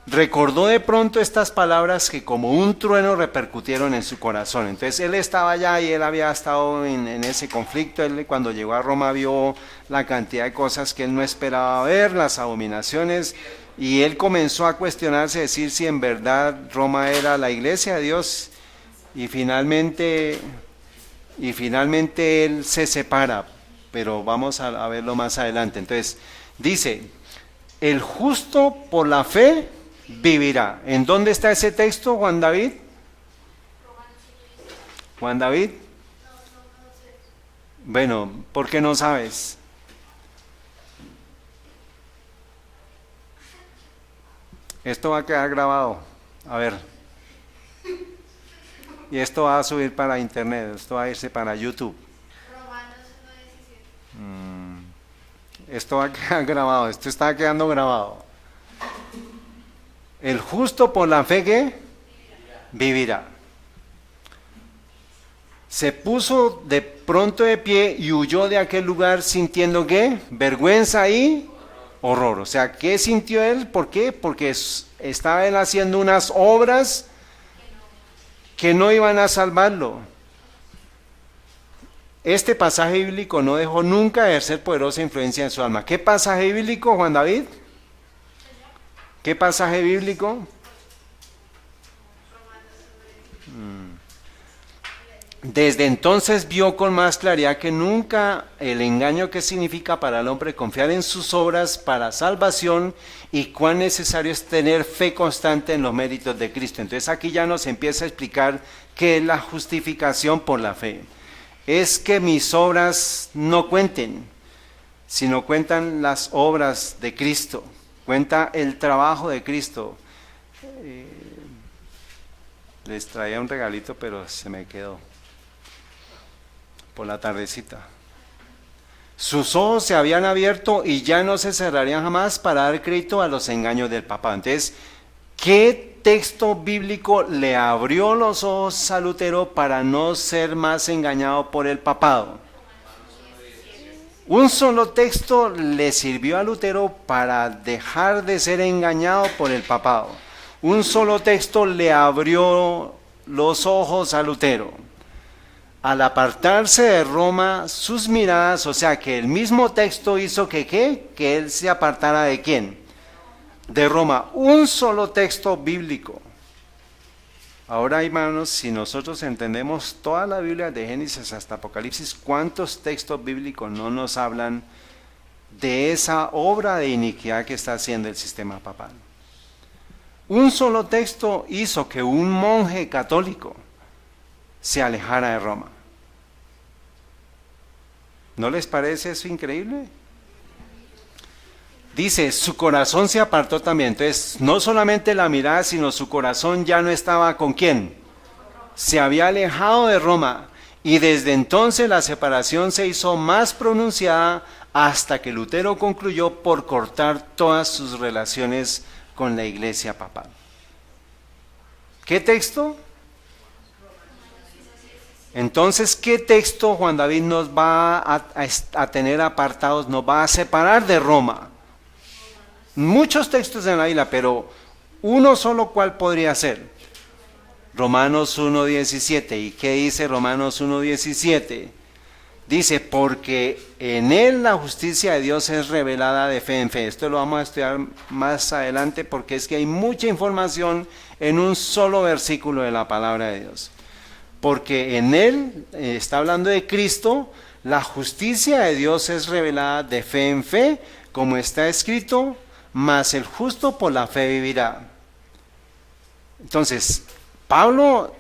recordó de pronto estas palabras que como un trueno repercutieron en su corazón. Entonces él estaba allá y él había estado en ese conflicto. Él cuando llegó a Roma vio la cantidad de cosas que él no esperaba ver, las abominaciones, y él comenzó a cuestionarse, decir si en verdad Roma era la iglesia de Dios, y finalmente él se separa, pero vamos a verlo más adelante. Entonces dice, el justo por la fe vivirá. ¿En dónde está ese texto, Juan David? Juan David. Bueno, ¿por qué no sabes? Esto va a quedar grabado. A ver. Y esto va a subir para internet, esto va a irse para YouTube. Esto va a quedar grabado, esto está quedando grabado. El justo por la fe que vivirá. Se puso de pronto de pie y huyó de aquel lugar sintiendo ¿qué? Vergüenza y horror. O sea, ¿qué sintió él? ¿Por qué? Porque estaba él haciendo unas obras que no iban a salvarlo. Este pasaje bíblico no dejó nunca de ejercer poderosa influencia en su alma. ¿Qué pasaje bíblico, Juan David? ¿Qué pasaje bíblico? Desde entonces vio con más claridad que nunca el engaño que significa para el hombre confiar en sus obras para salvación y cuán necesario es tener fe constante en los méritos de Cristo. Entonces aquí ya nos empieza a explicar qué es la justificación por la fe. Es que mis obras no cuenten, sino cuentan las obras de Cristo, cuenta el trabajo de Cristo. Les traía un regalito, pero se me quedó por la tardecita. Sus ojos se habían abierto y ya no se cerrarían jamás para dar crédito a los engaños del papado. Entonces, ¿qué texto bíblico le abrió los ojos a Lutero para no ser más engañado por el papado? Un solo texto le sirvió a Lutero para dejar de ser engañado por el papado. Un solo texto le abrió los ojos a Lutero. Al apartarse de Roma, sus miradas, o sea que el mismo texto hizo que él se apartara ¿de quién? De Roma. Un solo texto bíblico. Ahora, hermanos, si nosotros entendemos toda la Biblia de Génesis hasta Apocalipsis, ¿cuántos textos bíblicos no nos hablan de esa obra de iniquidad que está haciendo el sistema papal? Un solo texto hizo que un monje católico se alejara de Roma. ¿No les parece eso increíble? Dice, su corazón se apartó también. Entonces, no solamente la mirada, sino su corazón ya no estaba ¿con quién? Se había alejado de Roma. Y desde entonces la separación se hizo más pronunciada hasta que Lutero concluyó por cortar todas sus relaciones con la iglesia papal. ¿Qué texto? Entonces, ¿qué texto, Juan David, nos va a tener apartados, nos va a separar de Roma? Muchos textos en la Biblia, pero uno solo, ¿cuál podría ser? Romanos 1:17. ¿Y qué dice Romanos 1:17? Dice, porque en él la justicia de Dios es revelada de fe en fe. Esto lo vamos a estudiar más adelante porque es que hay mucha información en un solo versículo de la palabra de Dios. Porque en él, está hablando de Cristo, la justicia de Dios es revelada de fe en fe, como está escrito, mas el justo por la fe vivirá. Entonces, Pablo,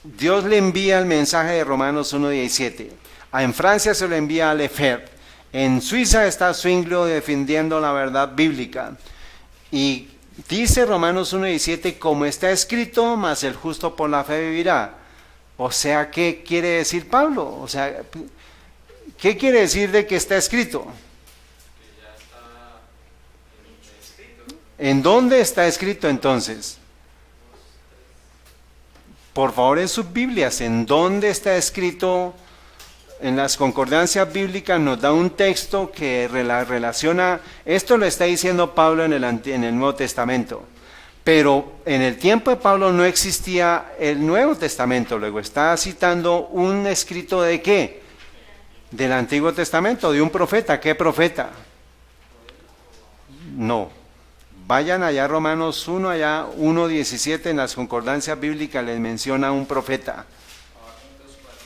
Dios le envía el mensaje de Romanos 1:17. En Francia se lo envía a Lefebvre. En Suiza está Zwinglio defendiendo la verdad bíblica. Y dice Romanos 1:17, como está escrito, mas el justo por la fe vivirá. O sea, ¿qué quiere decir Pablo? O sea, ¿qué quiere decir de que está escrito? Que ya está escrito. ¿En dónde está escrito entonces? Por favor, en sus Biblias, ¿en dónde está escrito? En las concordancias bíblicas nos da un texto que relaciona, esto lo está diciendo Pablo en el Nuevo Testamento, Pero en el tiempo de Pablo no existía el Nuevo Testamento. Luego está citando un escrito ¿de qué? Del Antiguo Testamento, de un profeta. ¿Qué profeta? No. Vayan allá a Romanos 1, allá 1:17, en las concordancias bíblicas les menciona un profeta.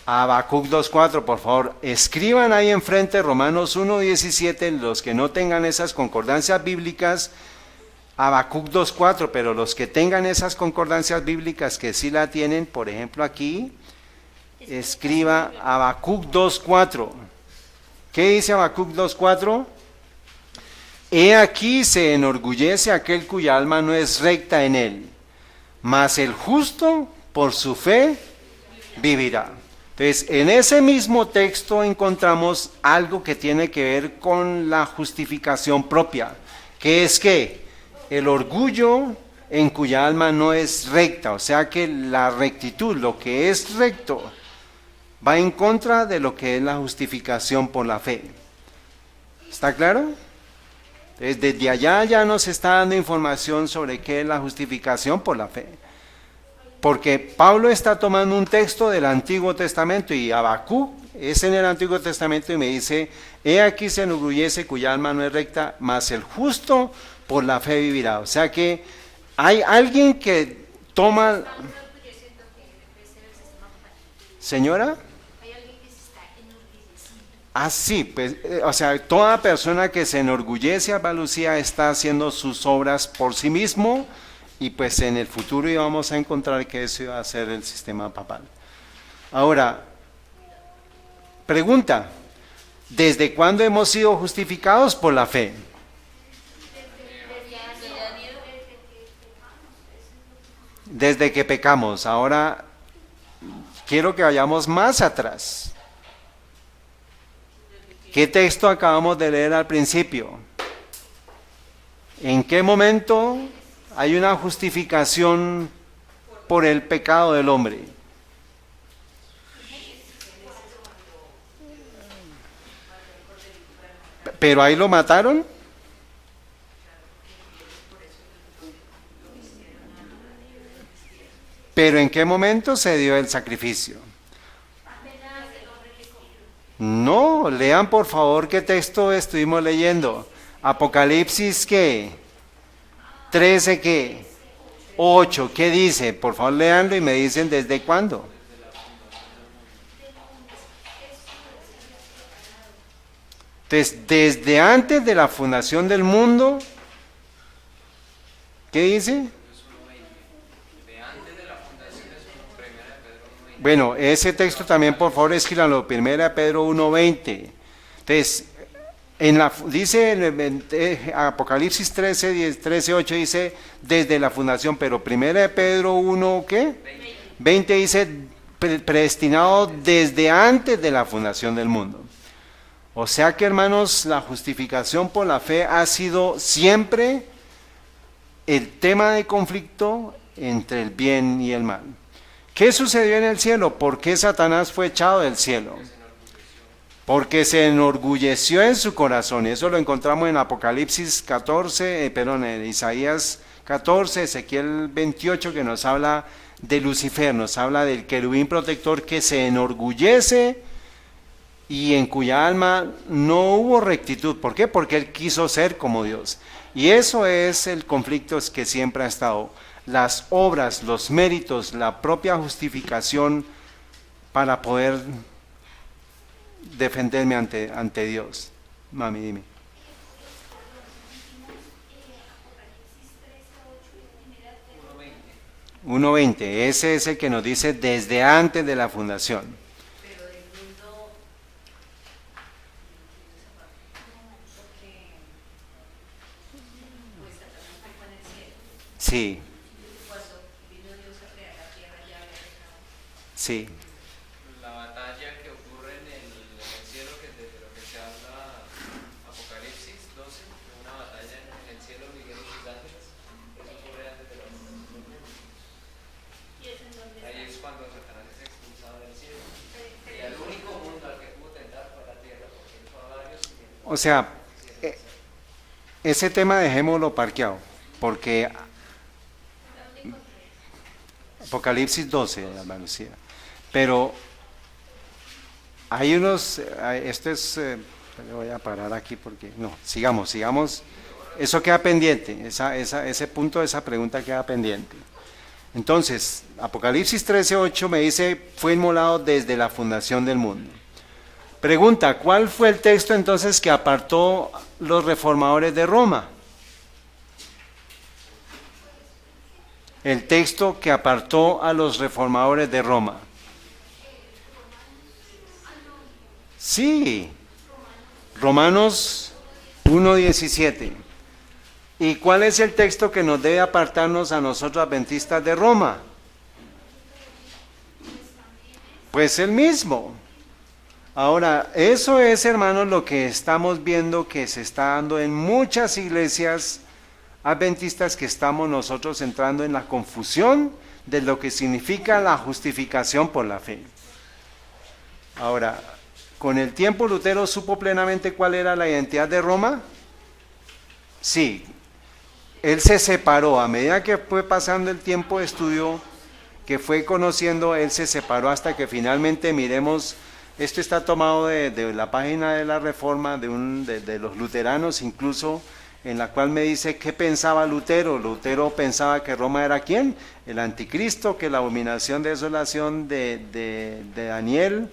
Habacuc 2:4, por favor. Escriban ahí enfrente Romanos 1:17, los que no tengan esas concordancias bíblicas, Habacuc 2:4, pero los que tengan esas concordancias bíblicas que sí la tienen, por ejemplo aquí, escriba Habacuc 2:4. ¿Qué dice Habacuc 2:4? He aquí se enorgullece aquel cuya alma no es recta en él, mas el justo por su fe vivirá. Entonces, en ese mismo texto encontramos algo que tiene que ver con la justificación propia, que es que el orgullo en cuya alma no es recta, o sea que la rectitud, lo que es recto, va en contra de lo que es la justificación por la fe. ¿Está claro? Entonces, desde allá ya nos está dando información sobre qué es la justificación por la fe. Porque Pablo está tomando un texto del Antiguo Testamento y Habacuc es en el Antiguo Testamento y me dice, he aquí se enorgullece cuya alma no es recta, mas el justo por la fe vivirá. O sea que hay alguien que toma... Señora, sí, pues, o sea, toda persona que se enorgullece, Alba Lucía, está haciendo sus obras por sí mismo y pues en el futuro íbamos a encontrar que eso iba a ser el sistema papal. Ahora, pregunta, ¿desde cuándo hemos sido justificados por la fe? Desde que pecamos. Ahora quiero que vayamos más atrás. ¿Qué texto acabamos de leer al principio? ¿En qué momento hay una justificación por el pecado del hombre? ¿Pero ahí lo mataron? ¿Pero en qué momento se dio el sacrificio? No, lean por favor qué texto estuvimos leyendo. Apocalipsis, ¿qué? 13, ¿qué? 8, ¿qué dice? Por favor leanlo y me dicen desde cuándo. Entonces, desde antes de la fundación del mundo, ¿qué dice? Bueno, ese texto también, por favor, escríbanlo, 1 Pedro 1:20. Entonces, dice en Apocalipsis 13:8 dice, desde la fundación, pero 1 Pedro 1, ¿qué? 20 dice, predestinado desde antes de la fundación del mundo. O sea que, hermanos, la justificación por la fe ha sido siempre el tema de conflicto entre el bien y el mal. ¿Qué sucedió en el cielo? ¿Por qué Satanás fue echado del cielo? Porque se enorgulleció en su corazón. Eso lo encontramos en Apocalipsis 14, en Isaías 14, Ezequiel 28, que nos habla de Lucifer, nos habla del querubín protector que se enorgullece y en cuya alma no hubo rectitud. ¿Por qué? Porque él quiso ser como Dios. Y eso es el conflicto que siempre ha estado. Las obras, los méritos, la propia justificación para poder defenderme ante Dios. Mami, dime. Apocalipsis 1:20, ese es el que nos dice desde antes de la fundación. Pero del mundo, porque pues Satanás pecó en el cielo. Sí, Cuando vino Dios a crear la tierra ya había pecado. sí. La batalla que ocurre en el cielo, que de lo que se habla Apocalipsis 12, una batalla en el cielo, Miguel y sus ángeles, eso ocurre antes de la fundación del mundo. Ahí es cuando Satanás es expulsado del cielo. Y el único mundo al que pudo tentar fue la tierra, porque él fue a varios y O sea, ese tema dejémoslo parqueado, porque Apocalipsis 12, Alba Lucía. Pero hay unos, voy a parar aquí porque, no, sigamos. Eso queda pendiente, ese punto, esa pregunta queda pendiente. Entonces, Apocalipsis 13:8 me dice, fue inmolado desde la fundación del mundo. Pregunta, ¿cuál fue el texto entonces que apartó los reformadores de Roma? El texto que apartó a los reformadores de Roma. Sí, Romanos 1:17. ¿Y cuál es el texto que nos debe apartarnos a nosotros adventistas de Roma? Pues el mismo. Ahora, eso es, hermanos, lo que estamos viendo que se está dando en muchas iglesias adventistas, que estamos nosotros entrando en la confusión de lo que significa la justificación por la fe. Ahora, con el tiempo Lutero supo plenamente cuál era la identidad de Roma. Sí, él se separó, a medida que fue pasando el tiempo de estudio, que fue conociendo, él se separó hasta que finalmente miremos, esto está tomado de la página de la Reforma, de los luteranos incluso, en la cual me dice qué pensaba Lutero. Lutero pensaba que Roma era ¿quién? El anticristo, que la abominación de desolación de Daniel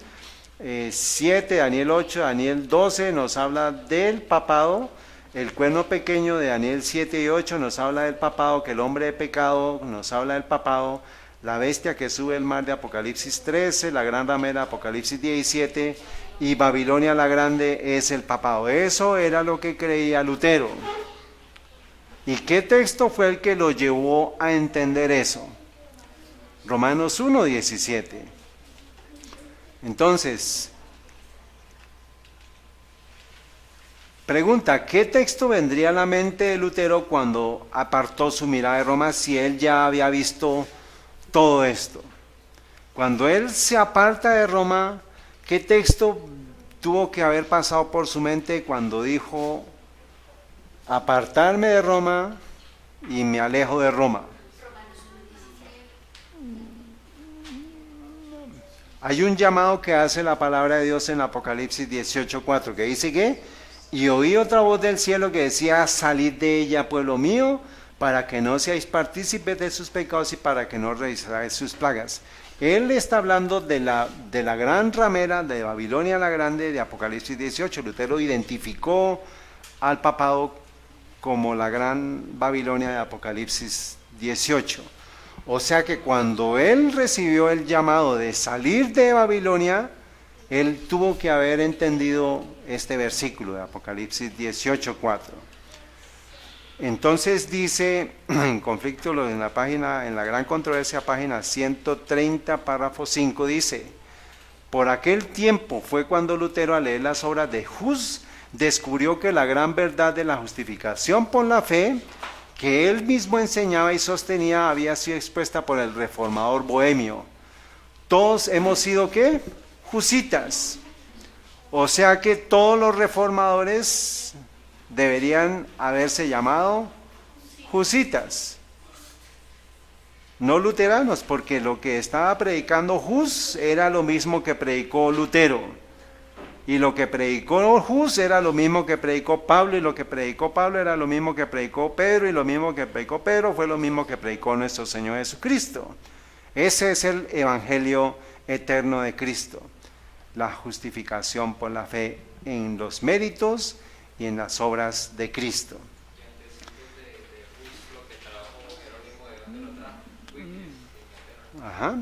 7, Daniel 8, Daniel 12 nos habla del papado. El cuerno pequeño de Daniel 7 y 8 nos habla del papado, que el hombre de pecado nos habla del papado, la bestia que sube el mar de Apocalipsis 13, la gran ramera de Apocalipsis 17 y Babilonia la grande es el papado. Eso era lo que creía Lutero. ¿Y qué texto fue el que lo llevó a entender eso? Romanos 1:17. Entonces, pregunta, ¿qué texto vendría a la mente de Lutero cuando apartó su mirada de Roma si él ya había visto todo esto? Cuando él se aparta de Roma, ¿qué texto tuvo que haber pasado por su mente cuando dijo, apartarme de Roma y me alejo de Roma? Hay un llamado que hace la palabra de Dios en Apocalipsis 18:4, que dice que, y oí otra voz del cielo que decía, salid de ella, pueblo mío, para que no seáis partícipes de sus pecados y para que no realizáis sus plagas. Él está hablando de la gran ramera de Babilonia la grande de Apocalipsis 18. Lutero identificó al papado como la gran Babilonia de Apocalipsis 18. O sea que cuando él recibió el llamado de salir de Babilonia, él tuvo que haber entendido este versículo de Apocalipsis 18:4. Entonces dice, en conflicto en la página, en la gran controversia, página 130, párrafo 5, dice, por aquel tiempo fue cuando Lutero, al leer las obras de Hus, descubrió que la gran verdad de la justificación por la fe, que él mismo enseñaba y sostenía, había sido expuesta por el reformador bohemio. Todos hemos sido, ¿qué? Husitas. O sea que todos los reformadores deberían haberse llamado Husitas, no luteranos, porque lo que estaba predicando Hus era lo mismo que predicó Lutero, y lo que predicó Hus era lo mismo que predicó Pablo, y lo que predicó Pablo era lo mismo que predicó Pedro, y lo mismo que predicó Pedro fue lo mismo que predicó nuestro Señor Jesucristo. Ese es el evangelio eterno de Cristo, la justificación por la fe en los méritos y en las obras de Cristo. Ajá.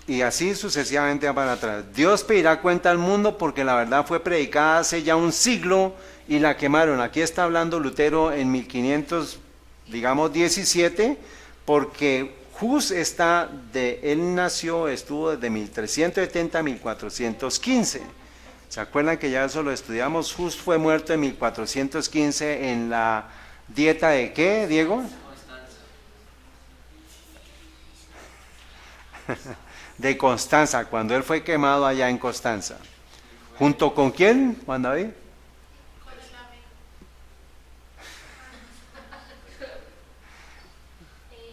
Y así sucesivamente para atrás. Dios pedirá cuenta al mundo porque la verdad fue predicada hace ya un siglo y la quemaron. Aquí está hablando Lutero en 1517, porque Hus él nació, estuvo desde 1370 a 1415. ¿Se acuerdan que ya eso lo estudiamos? Hus fue muerto en 1415 en la dieta de ¿qué, Diego? De Constanza, cuando él fue quemado allá en Constanza. ¿Junto con quién, Juan David?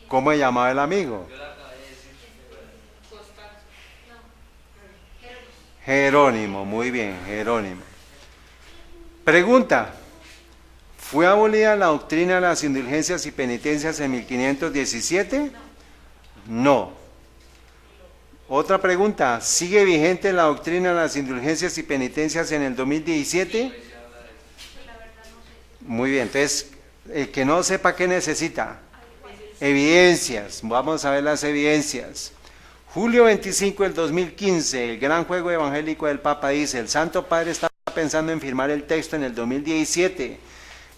¿Cómo se llamaba el amigo? Jerónimo, muy bien, Jerónimo. Pregunta, ¿fue abolida la doctrina de las indulgencias y penitencias en 1517? No. Otra pregunta, ¿sigue vigente la doctrina de las indulgencias y penitencias en el 2017? Muy bien, entonces, el que no sepa qué necesita, evidencias, vamos a ver las evidencias. Julio 25 del 2015, el gran juego evangélico del Papa dice, el Santo Padre está pensando en firmar el texto en el 2017.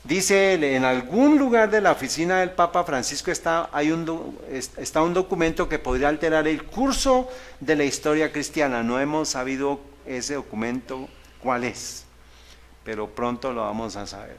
Dice él, en algún lugar de la oficina del Papa Francisco está un documento que podría alterar el curso de la historia cristiana. No hemos sabido ese documento cuál es, pero pronto lo vamos a saber.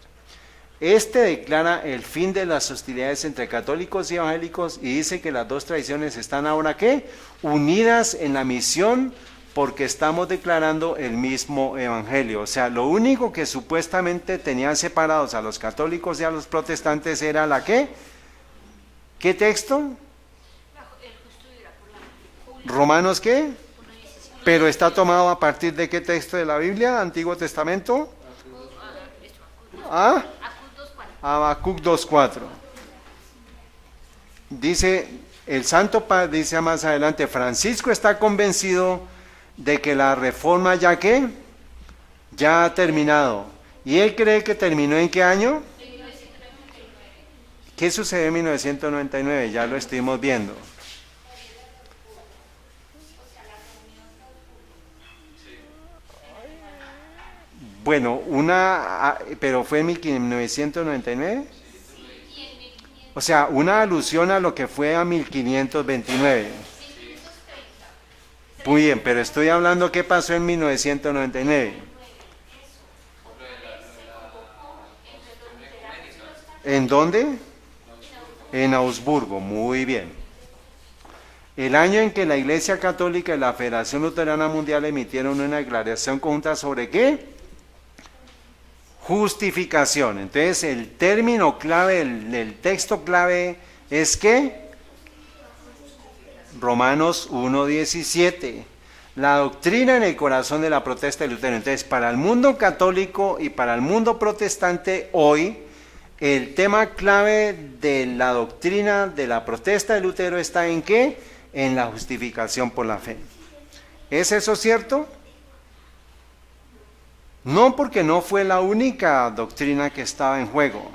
Este declara el fin de las hostilidades entre católicos y evangélicos y dice que las dos tradiciones están ahora ¿qué? Unidas en la misión porque estamos declarando el mismo evangelio. O sea, lo único que supuestamente tenían separados a los católicos y a los protestantes era la ¿qué? ¿Qué texto? ¿Romanos qué? Pero está tomado a partir de qué texto de la Biblia, Antiguo Testamento. ¿Ah? Habacuc 2:4. Dice, el Santo Padre dice más adelante, Francisco está convencido de que la reforma ya ¿qué? Ya ha terminado. ¿Y él cree que terminó en qué año? ¿Qué sucedió en 1999? Ya lo estuvimos viendo. Bueno, pero fue en 1999. O sea, una alusión a lo que fue a 1529. Muy bien, pero estoy hablando qué pasó en 1999. ¿En dónde? En Augsburgo, muy bien. El año en que la Iglesia Católica y la Federación Luterana Mundial emitieron una declaración conjunta sobre ¿qué? Justificación. Entonces el término clave, el texto clave es ¿qué? Romanos 1:17. La doctrina en el corazón de la protesta de Lutero. Entonces para el mundo católico y para el mundo protestante hoy, el tema clave de la doctrina de la protesta de Lutero está en ¿qué? En la justificación por la fe. ¿Es eso cierto? No, porque no fue la única doctrina que estaba en juego.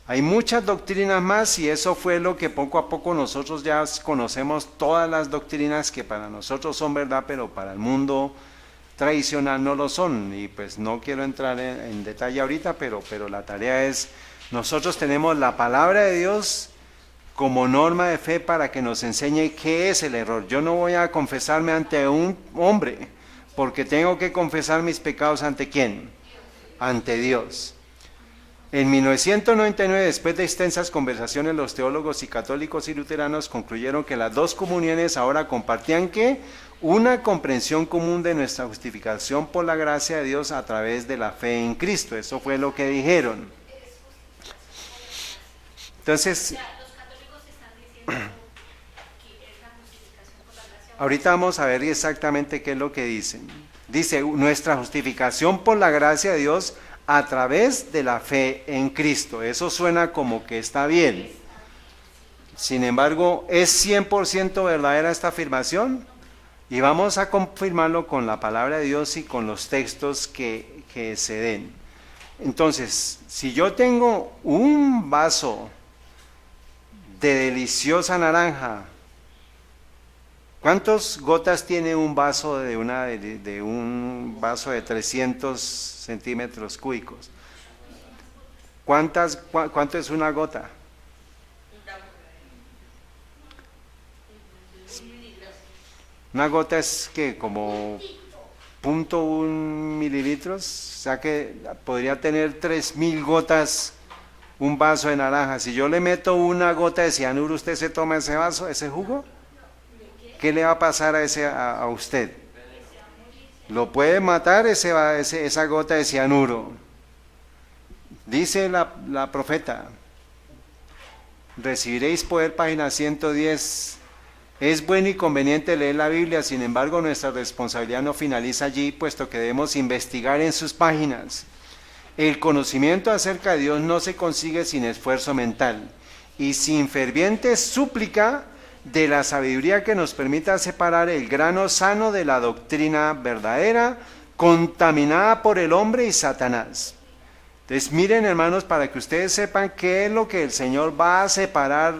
Hay muchas doctrinas más y eso fue lo que poco a poco nosotros ya conocemos todas las doctrinas que para nosotros son verdad, pero para el mundo tradicional no lo son. Y pues no quiero entrar en detalle ahorita, pero la tarea es, nosotros tenemos la palabra de Dios como norma de fe para que nos enseñe qué es el error. Yo no voy a confesarme ante un hombre, porque tengo que confesar mis pecados ¿ante quién? Ante Dios. En 1999, después de extensas conversaciones, los teólogos y católicos y luteranos concluyeron que las dos comuniones ahora compartían ¿qué? Una comprensión común de nuestra justificación por la gracia de Dios a través de la fe en Cristo. Eso fue lo que dijeron. Entonces, ahorita vamos a ver exactamente qué es lo que dicen. Dice, nuestra justificación por la gracia de Dios a través de la fe en Cristo. Eso suena como que está bien. Sin embargo, ¿es 100% verdadera esta afirmación? Y vamos a confirmarlo con la palabra de Dios y con los textos que se den. Entonces, si yo tengo un vaso de deliciosa naranja, ¿cuántas gotas tiene un vaso de un vaso de 300 centímetros cúbicos? ¿Cuánto es una gota? Una gota es que como 0.1 mililitros, o sea que podría tener 3.000 gotas un vaso de naranja. Si yo le meto una gota de cianuro, ¿usted se toma ese vaso, ese jugo? ¿Qué le va a pasar a usted? Lo puede matar esa gota de cianuro. Dice la profeta, recibiréis poder, página 110, Es bueno y conveniente leer la Biblia, sin embargo nuestra responsabilidad no finaliza allí, puesto que debemos investigar en sus páginas. El conocimiento acerca de Dios no se consigue sin esfuerzo mental y sin ferviente súplica de la sabiduría que nos permita separar el grano sano de la doctrina verdadera, contaminada por el hombre y Satanás. Entonces miren, hermanos, para que ustedes sepan qué es lo que el Señor va a separar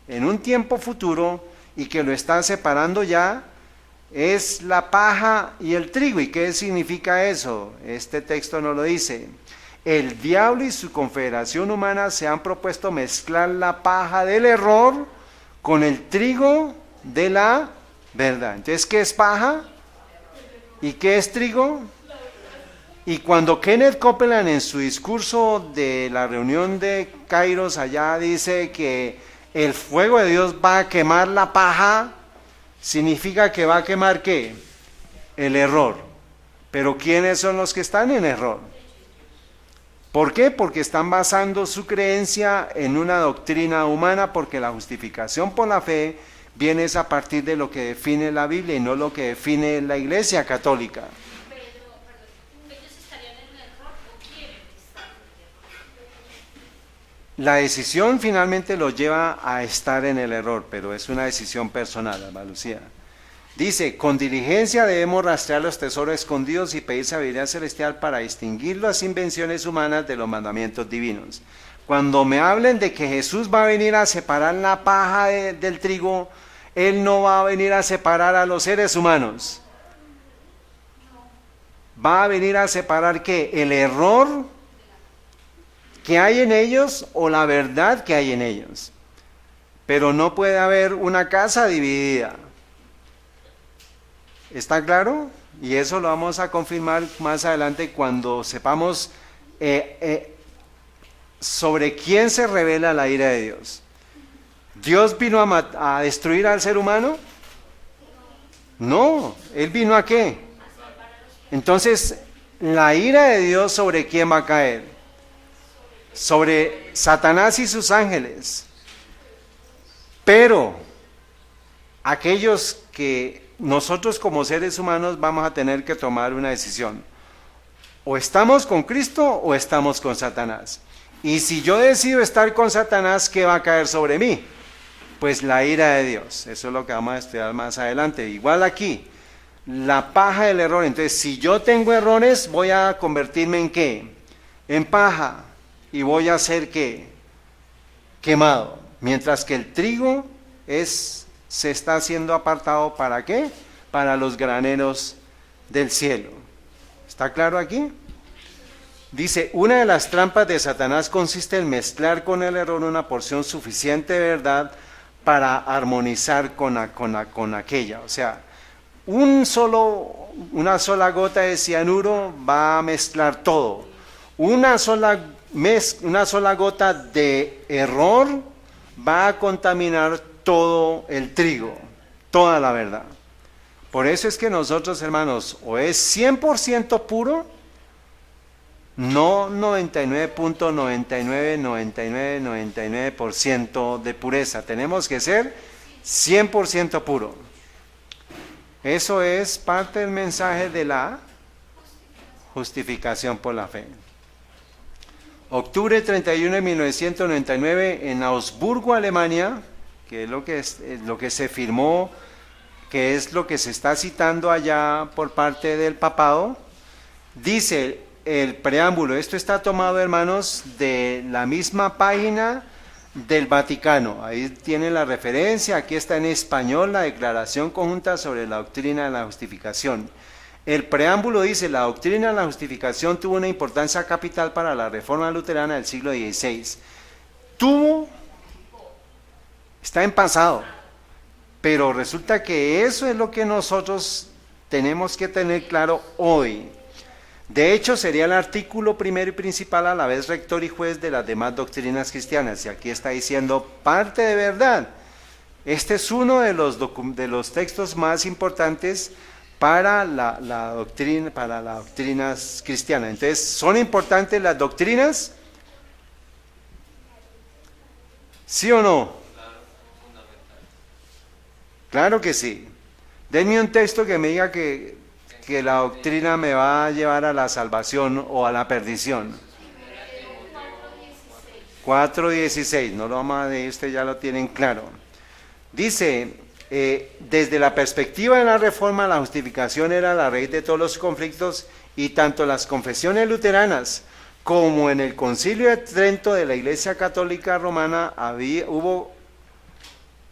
en un tiempo futuro y que lo está separando ya, es la paja y el trigo. ¿Y qué significa eso? Este texto no lo dice. El diablo y su confederación humana se han propuesto mezclar la paja del error con el trigo de la verdad. Entonces, ¿qué es paja? ¿Y qué es trigo? Y cuando Kenneth Copeland en su discurso de la reunión de Kairos allá dice que el fuego de Dios va a quemar la paja, significa que va a quemar ¿qué? El error. Pero ¿quiénes son los que están en error? ¿Por qué? Porque están basando su creencia en una doctrina humana, porque la justificación por la fe viene a partir de lo que define la Biblia y no lo que define la Iglesia Católica. ¿Ellos estarían en el error o quieren estar en el error? La decisión finalmente los lleva a estar en el error, pero es una decisión personal, Alba Lucía. Dice, con diligencia debemos rastrear los tesoros escondidos y pedir sabiduría celestial para distinguir las invenciones humanas de los mandamientos divinos. Cuando me hablen de que Jesús va a venir a separar la paja del trigo, Él no va a venir a separar a los seres humanos. Va a venir a separar ¿qué? El error que hay en ellos o la verdad que hay en ellos. Pero no puede haber una casa dividida. ¿Está claro? Y eso lo vamos a confirmar más adelante cuando sepamos sobre quién se revela la ira de Dios. ¿Dios vino a destruir al ser humano? No, Él vino ¿a qué? Entonces, la ira de Dios, ¿sobre quién va a caer? Sobre Satanás y sus ángeles. Pero aquellos que nosotros como seres humanos vamos a tener que tomar una decisión. O estamos con Cristo o estamos con Satanás. Y si yo decido estar con Satanás, ¿qué va a caer sobre mí? Pues la ira de Dios. Eso es lo que vamos a estudiar más adelante. Igual aquí, la paja del error. Entonces, si yo tengo errores, voy a convertirme en ¿qué? En paja. Y voy a ser ¿qué? Quemado. Mientras que el trigo se está siendo apartado ¿para qué? Para los graneros del cielo. ¿Está claro aquí? Dice, una de las trampas de Satanás consiste en mezclar con el error una porción suficiente de verdad para armonizar con aquella. O sea, una sola gota de cianuro va a mezclar todo. Una sola gota de error va a contaminar todo el trigo, toda la verdad. Por eso es que nosotros, hermanos, o es 100% puro, no 99.999999% de pureza. Tenemos que ser 100% puro. Eso es parte del mensaje de la justificación por la fe. Octubre 31 de 1999 en Augsburgo, Alemania, que es lo que se firmó, que es lo que se está citando allá por parte del papado, dice el preámbulo, esto está tomado, hermanos, de la misma página del Vaticano, ahí tienen la referencia, aquí está en español la Declaración Conjunta sobre la Doctrina de la Justificación. El preámbulo dice, la doctrina de la justificación tuvo una importancia capital para la Reforma Luterana del siglo XVI. Está en pasado, pero resulta que eso es lo que nosotros tenemos que tener claro hoy. De hecho, sería el artículo primero y principal, a la vez rector y juez de las demás doctrinas cristianas, y aquí está diciendo parte de verdad. Este es uno de los textos más importantes para la doctrina, para las doctrinas cristianas. Entonces, ¿son importantes las doctrinas? ¿Sí o no? Claro que sí. Denme un texto que me diga que la doctrina me va a llevar a la salvación o a la perdición. 4:16, no lo vamos a decir, ustedes ya lo tienen claro. Dice, desde la perspectiva de la reforma, la justificación era la raíz de todos los conflictos y tanto las confesiones luteranas como en el Concilio de Trento de la Iglesia Católica Romana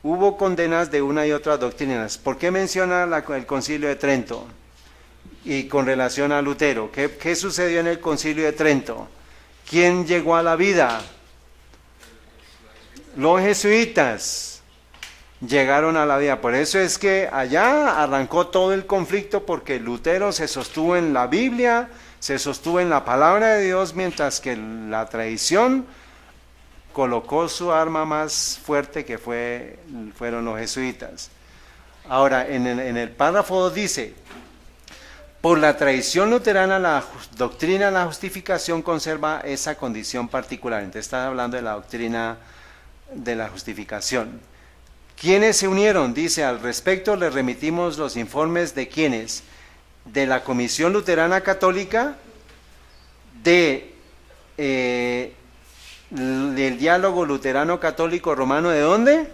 hubo condenas de una y otra doctrinas. ¿Por qué menciona el Concilio de Trento? Y con relación a Lutero, ¿qué sucedió en el Concilio de Trento? ¿Quién llegó a la vida? Los jesuitas llegaron a la vida. Por eso es que allá arrancó todo el conflicto, porque Lutero se sostuvo en la Biblia, se sostuvo en la palabra de Dios, mientras que la tradición colocó su arma más fuerte, que fueron los jesuitas. Ahora, en el párrafo 2 dice: por la tradición luterana, la doctrina de la justificación conserva esa condición particular. Entonces está hablando de la doctrina de la justificación. ¿Quiénes se unieron? Dice, al respecto le remitimos los informes de quiénes: de la Comisión Luterana Católica, del Diálogo Luterano Católico Romano. ¿De dónde?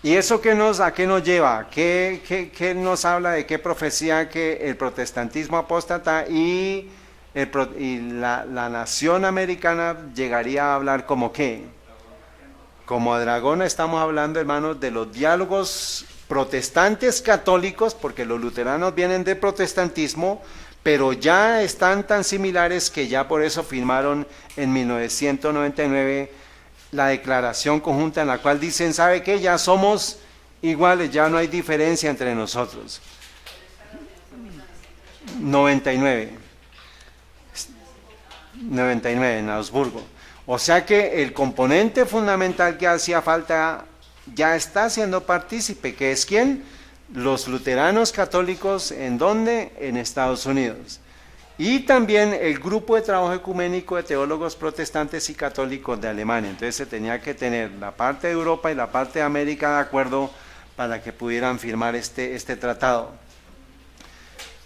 ¿Y eso a qué nos lleva? ¿Qué nos habla de qué profecía? Que el protestantismo apóstata y la nación americana llegaría a hablar como qué. Como dragón. Estamos hablando, hermanos, de los diálogos protestantes católicos, porque los luteranos vienen del protestantismo, pero ya están tan similares que ya por eso firmaron en 1999 la declaración conjunta, en la cual dicen, ¿sabe qué? Ya somos iguales, ya no hay diferencia entre nosotros. 99 en Augsburgo. O sea que el componente fundamental que hacía falta ya está siendo partícipe, que es ¿quién? Los luteranos católicos. ¿En dónde? En Estados Unidos. Y también el grupo de trabajo ecuménico de teólogos protestantes y católicos de Alemania. Entonces se tenía que tener la parte de Europa y la parte de América de acuerdo para que pudieran firmar este tratado.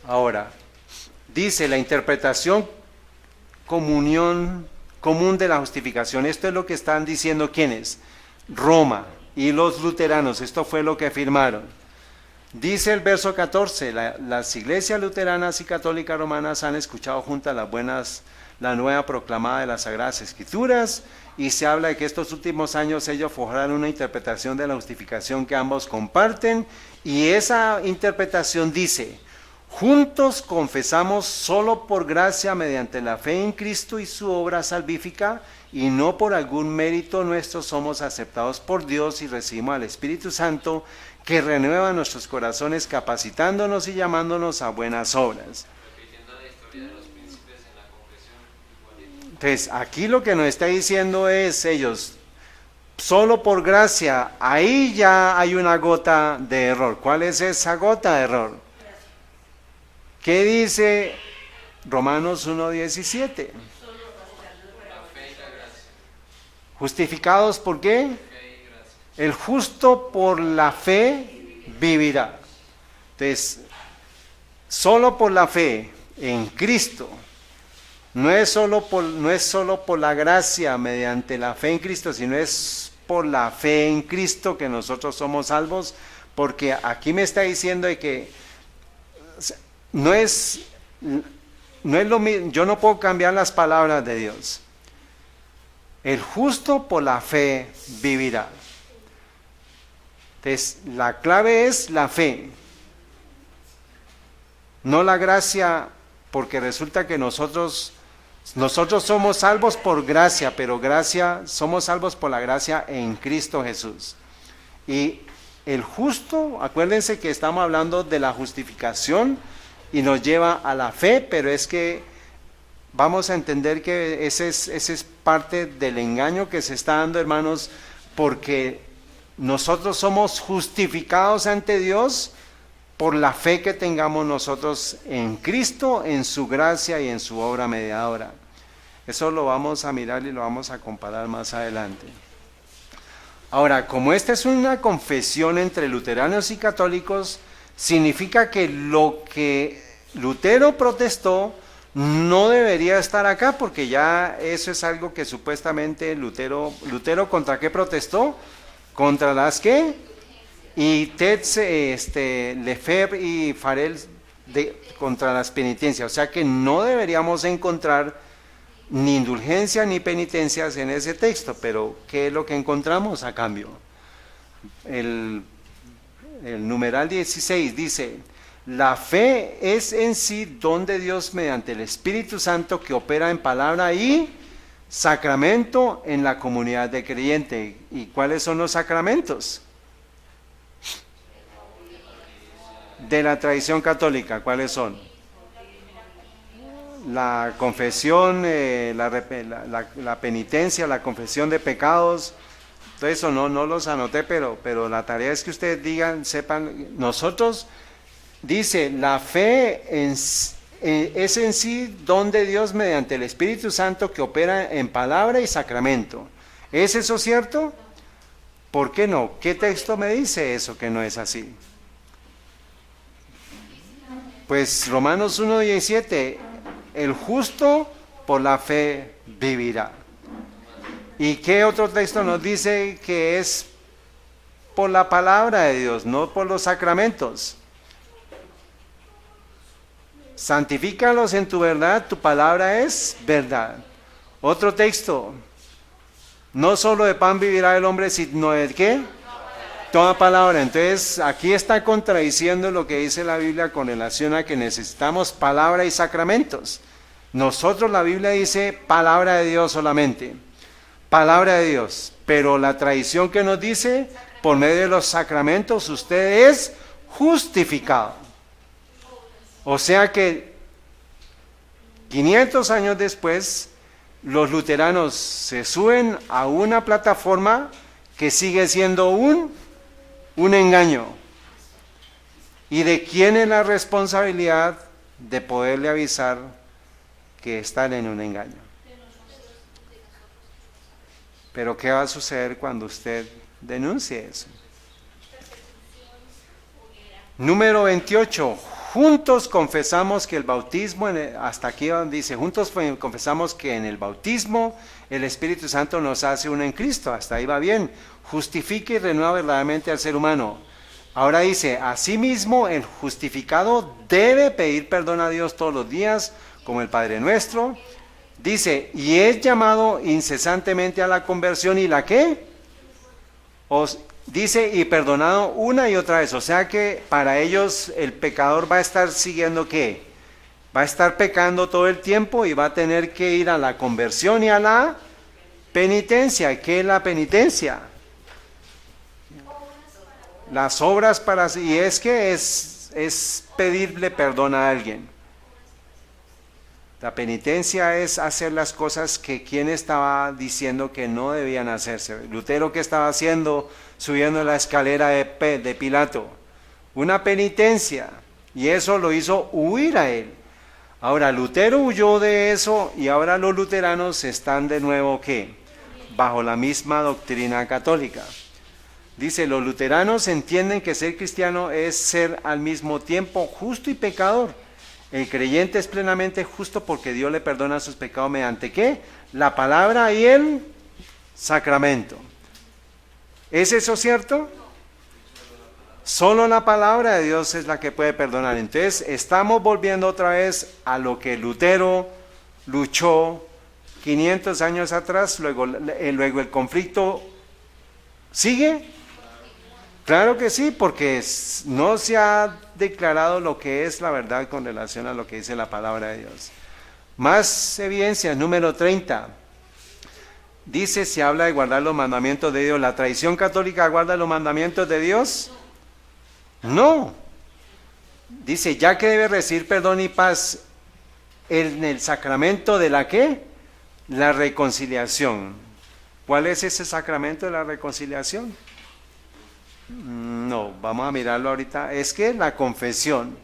Ahora, dice la interpretación común de la justificación. Esto es lo que están diciendo ¿quiénes? Roma y los luteranos. Esto fue lo que firmaron. Dice el verso 14, las iglesias luteranas y católicas romanas han escuchado juntas la nueva proclamada de las Sagradas Escrituras, y se habla de que estos últimos años ellos forjaron una interpretación de la justificación que ambos comparten, y esa interpretación dice: juntos confesamos solo por gracia mediante la fe en Cristo y su obra salvífica, y no por algún mérito nuestro somos aceptados por Dios y recibimos al Espíritu Santo, que renueva nuestros corazones, capacitándonos y llamándonos a buenas obras. Repitiendo la historia de los príncipes en la confesión. Entonces, aquí lo que nos está diciendo es ellos, solo por gracia, ahí ya hay una gota de error. ¿Cuál es esa gota de error? ¿Qué dice Romanos 1:17? La fe y la gracia. ¿Justificados por qué? Fe y gracia. El justo por la fe vivirá. Entonces, solo por la fe en Cristo, no es solo por la gracia mediante la fe en Cristo, sino es por la fe en Cristo que nosotros somos salvos, porque aquí me está diciendo de que no es lo mismo. Yo no puedo cambiar las palabras de Dios. El justo por la fe vivirá. Entonces, la clave es la fe, no la gracia, porque resulta que nosotros somos salvos por gracia, pero somos salvos por la gracia en Cristo Jesús. Y el justo, acuérdense que estamos hablando de la justificación y nos lleva a la fe, pero es que vamos a entender que ese es parte del engaño que se está dando, hermanos, porque nosotros somos justificados ante Dios por la fe que tengamos nosotros en Cristo, en su gracia y en su obra mediadora. Eso lo vamos a mirar y lo vamos a comparar más adelante. Ahora, como esta es una confesión entre luteranos y católicos, significa que lo que Lutero protestó no debería estar acá, porque ya eso es algo que supuestamente Lutero ¿contra qué protestó? Contra las que, y Tetz, Lefebvre y Farel contra las penitencias. O sea que no deberíamos encontrar ni indulgencia ni penitencias en ese texto, pero ¿qué es lo que encontramos a cambio? El numeral 16 dice: la fe es en sí don de Dios mediante el Espíritu Santo que opera en palabra y sacramento en la comunidad de creyente. ¿Y cuáles son los sacramentos? De la tradición católica, ¿cuáles son? La confesión, la penitencia, la confesión de pecados. Todo eso no los anoté, pero la tarea es que ustedes digan, sepan, nosotros, dice, la fe es en sí don de Dios mediante el Espíritu Santo que opera en palabra y sacramento. ¿Es eso cierto? ¿Por qué no? ¿Qué texto me dice eso que no es así? Pues Romanos 1:17, el justo por la fe vivirá. ¿Y qué otro texto nos dice que es por la palabra de Dios, no por los sacramentos? Santifícalos en tu verdad, tu palabra es verdad. Otro texto, no solo de pan vivirá el hombre, sino de ¿qué? Toda palabra. Entonces, aquí está contradiciendo lo que dice la Biblia con relación a que necesitamos palabra y sacramentos. Nosotros, la Biblia dice palabra de Dios solamente, palabra de Dios, pero la tradición que nos dice, por medio de los sacramentos, usted es justificado. O sea que 500 años después, los luteranos se suben a una plataforma que sigue siendo un engaño. ¿Y de quién es la responsabilidad de poderle avisar que están en un engaño? Pero ¿qué va a suceder cuando usted denuncie eso? Número 28. Juntos confesamos que el bautismo, hasta aquí donde dice, juntos confesamos que en el bautismo el Espíritu Santo nos hace uno en Cristo. Hasta ahí va bien. Justifica y renueva verdaderamente al ser humano. Ahora dice, asimismo el justificado debe pedir perdón a Dios todos los días, como el Padre Nuestro. Dice, y es llamado incesantemente a la conversión, ¿y la qué? Dice, y perdonado una y otra vez. O sea que para ellos el pecador va a estar siguiendo ¿qué? Va a estar pecando todo el tiempo y va a tener que ir a la conversión y a la penitencia. ¿Qué es la penitencia? Las obras para... Y es que es pedirle perdón a alguien. La penitencia es hacer las cosas que quien estaba diciendo que no debían hacerse. Lutero, ¿qué estaba haciendo? Subiendo la escalera de Pilato. Una penitencia. Y eso lo hizo huir a él. Ahora, Lutero huyó de eso y ahora los luteranos están de nuevo, ¿qué? Bajo la misma doctrina católica. Dice, los luteranos entienden que ser cristiano es ser al mismo tiempo justo y pecador. El creyente es plenamente justo porque Dios le perdona sus pecados mediante ¿qué? La palabra y el sacramento. ¿Es eso cierto? Solo la palabra de Dios es la que puede perdonar. Entonces estamos volviendo otra vez a lo que Lutero luchó 500 años atrás, luego el conflicto sigue. Claro que sí, porque no se ha declarado lo que es la verdad con relación a lo que dice la palabra de Dios. Más evidencias, número 30. Dice, se habla de guardar los mandamientos de Dios. ¿La tradición católica guarda los mandamientos de Dios? No. Dice, ya que debe recibir perdón y paz en el sacramento de la ¿qué? La reconciliación. ¿Cuál es ese sacramento de la reconciliación? No, vamos a mirarlo ahorita. Es que la confesión.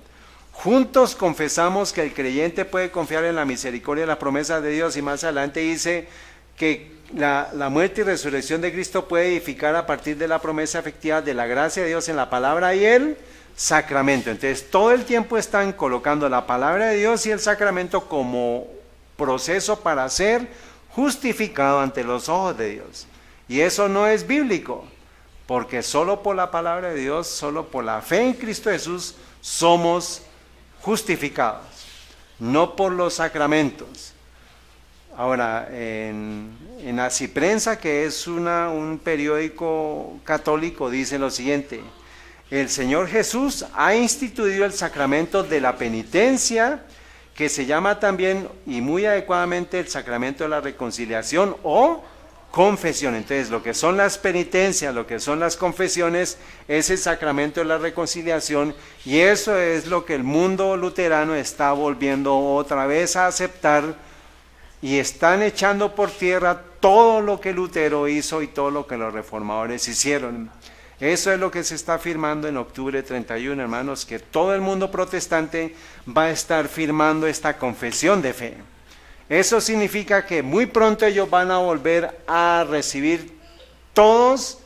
Juntos confesamos que el creyente puede confiar en la misericordia y las promesas de Dios, y más adelante dice que la muerte y resurrección de Cristo puede edificar a partir de la promesa efectiva de la gracia de Dios en la palabra y el sacramento. Entonces todo el tiempo están colocando la palabra de Dios y el sacramento como proceso para ser justificado ante los ojos de Dios. Y eso no es bíblico, porque solo por la palabra de Dios, solo por la fe en Cristo Jesús somos justificados, no por los sacramentos. Ahora, en Así Prensa, que es un periódico católico, dice lo siguiente: el Señor Jesús ha instituido el sacramento de la penitencia, que se llama también, y muy adecuadamente, el sacramento de la reconciliación o confesión. Entonces, lo que son las penitencias, lo que son las confesiones, es el sacramento de la reconciliación, y eso es lo que el mundo luterano está volviendo otra vez a aceptar, y están echando por tierra todo lo que Lutero hizo y todo lo que los reformadores hicieron. Eso es lo que se está firmando en octubre 31, hermanos, que todo el mundo protestante va a estar firmando esta confesión de fe. Eso significa que muy pronto ellos van a volver a recibir todos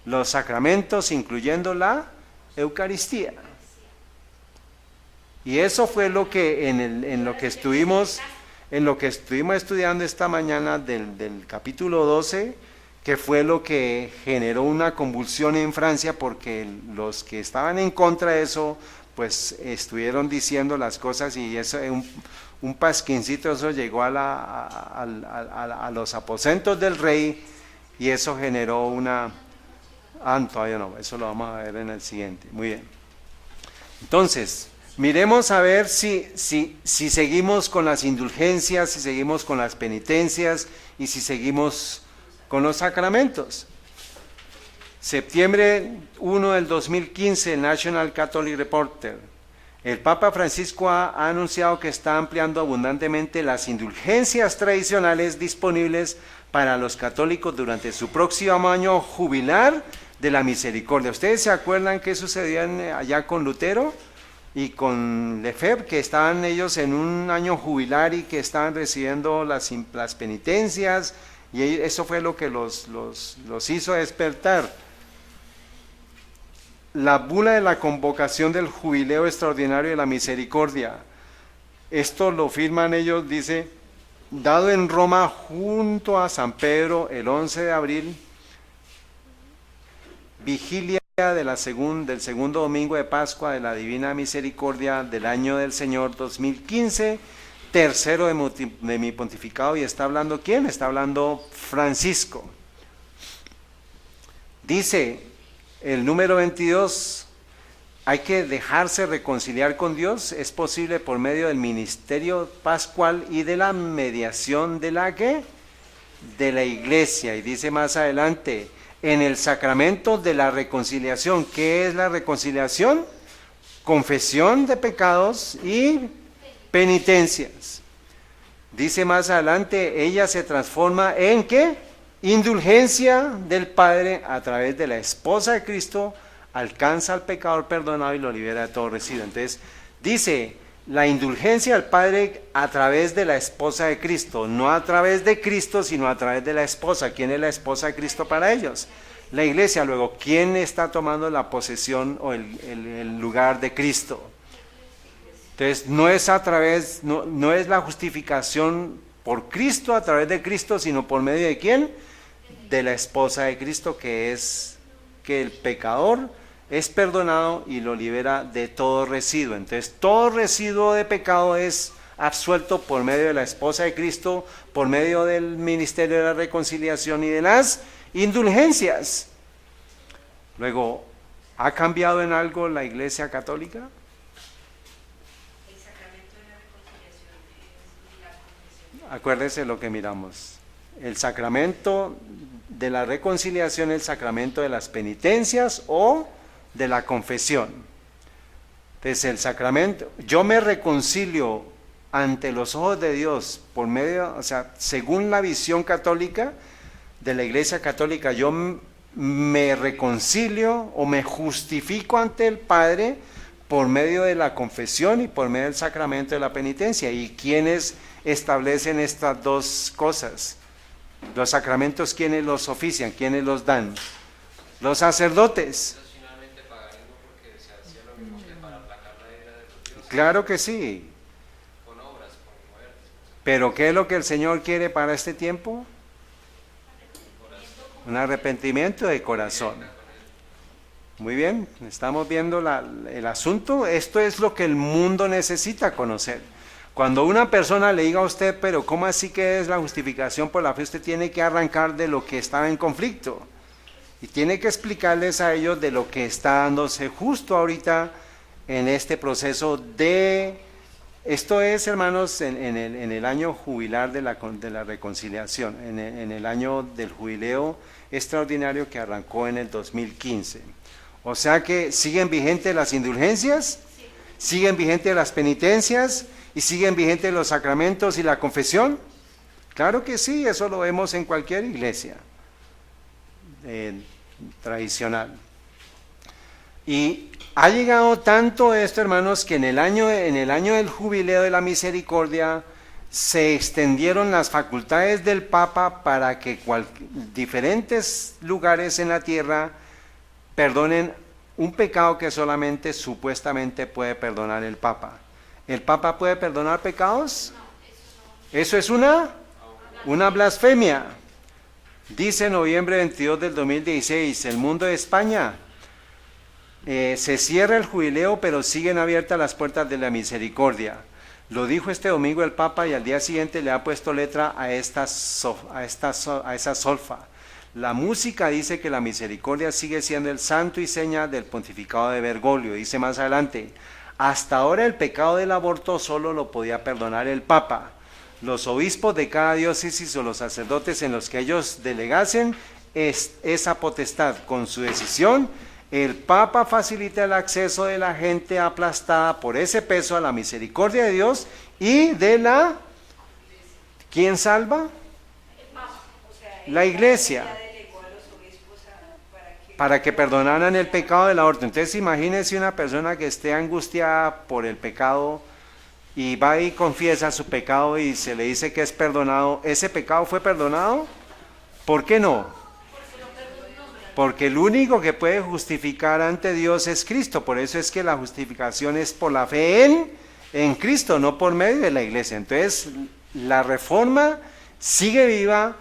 los sacramentos, incluyendo la Eucaristía. Y eso fue lo que en lo que estuvimos estudiando esta mañana del capítulo 12, que fue lo que generó una convulsión en Francia, porque los que estaban en contra de eso, pues estuvieron diciendo las cosas, y eso un pasquincito, eso llegó a los aposentos del rey, y eso generó todavía no, eso lo vamos a ver en el siguiente. Muy bien. Entonces, miremos a ver si seguimos con las indulgencias, si seguimos con las penitencias, y si seguimos con los sacramentos. Septiembre 1 del 2015, el National Catholic Reporter. El Papa Francisco ha anunciado que está ampliando abundantemente las indulgencias tradicionales disponibles para los católicos durante su próximo año jubilar de la misericordia. ¿Ustedes se acuerdan qué sucedía allá con Lutero y con Lefebvre, que estaban ellos en un año jubilar y que estaban recibiendo las penitencias? Y eso fue lo que los hizo despertar. La bula de la convocación del jubileo extraordinario de la misericordia. Esto lo firman ellos, dice: dado en Roma junto a San Pedro el 11 de abril, vigilia del segundo domingo de Pascua de la Divina Misericordia del año del Señor 2015, tercero de mi pontificado. ¿Y está hablando quién? Está hablando Francisco. Dice el número 22, hay que dejarse reconciliar con Dios. Es posible por medio del ministerio pascual y de la mediación de la Iglesia. Y dice más adelante, en el sacramento de la reconciliación. ¿Qué es la reconciliación? Confesión de pecados y penitencias. Dice más adelante, ella se transforma en ¿qué? Indulgencia del Padre a través de la esposa de Cristo, alcanza al pecador perdonado y lo libera de todo residuo. Entonces, dice, la indulgencia del Padre a través de la esposa de Cristo, no a través de Cristo, sino a través de la esposa. ¿Quién es la esposa de Cristo para ellos? La Iglesia. Luego, ¿quién está tomando la posesión o el lugar de Cristo? Entonces, no es la justificación por Cristo, a través de Cristo, sino por medio de ¿quién? De la esposa de Cristo, que es que el pecador es perdonado y lo libera de todo residuo. Entonces, todo residuo de pecado es absuelto por medio de la esposa de Cristo, por medio del ministerio de la reconciliación y de las indulgencias. Luego, ¿ha cambiado en algo la Iglesia Católica? El sacramento de la reconciliación es la confesión. Acuérdese lo que miramos. El sacramento de la reconciliación, el sacramento de las penitencias o de la confesión. Entonces, el sacramento, yo me reconcilio ante los ojos de Dios por medio, según la visión católica de la Iglesia Católica, yo me reconcilio o me justifico ante el Padre por medio de la confesión y por medio del sacramento de la penitencia. ¿Y quiénes establecen estas dos cosas? Los sacramentos, ¿quiénes los ofician? ¿Quiénes los dan? Los sacerdotes. Ellos finalmente pagarían porque se hacía lo mismo que para aplacar la ira de los dioses. Claro que sí. Con obras, con muertes. Pero ¿qué es lo que el Señor quiere para este tiempo? Un arrepentimiento de corazón. Muy bien, estamos viendo el asunto. Esto es lo que el mundo necesita conocer. Cuando una persona le diga a usted, pero ¿cómo así que es la justificación por la fe? Usted tiene que arrancar de lo que estaba en conflicto. Y tiene que explicarles a ellos de lo que está dándose justo ahorita en este proceso de... Esto es, hermanos, en el año jubilar de la reconciliación, en el año del jubileo extraordinario que arrancó en el 2015. O sea que siguen vigentes las indulgencias, siguen vigentes las penitencias y siguen vigentes los sacramentos y la confesión. Claro que sí, eso lo vemos en cualquier iglesia tradicional. Y ha llegado tanto esto, hermanos, que en el año del jubileo de la misericordia se extendieron las facultades del Papa para que diferentes lugares en la tierra perdonen un pecado que solamente supuestamente puede perdonar el Papa. ¿El Papa puede perdonar pecados? Eso es una blasfemia. Dice noviembre 22 del 2016, El Mundo de España. Se cierra el jubileo, pero siguen abiertas las puertas de la misericordia. Lo dijo este domingo el Papa y al día siguiente le ha puesto letra a esa solfa. La música dice que la misericordia sigue siendo el santo y seña del pontificado de Bergoglio. Dice más adelante, hasta ahora el pecado del aborto solo lo podía perdonar el Papa. Los obispos de cada diócesis o los sacerdotes en los que ellos delegasen esa potestad. Con su decisión, el Papa facilita el acceso de la gente aplastada por ese peso a la misericordia de Dios y de la... ¿Quién salva? La Iglesia. Para que perdonaran el pecado del aborto. Entonces imagínense una persona que esté angustiada por el pecado y va y confiesa su pecado y se le dice que es perdonado. ¿Ese pecado fue perdonado? ¿Por qué no? Porque el único que puede justificar ante Dios es Cristo. Por eso es que la justificación es por la fe en Cristo, no por medio de la iglesia. Entonces la reforma sigue viva.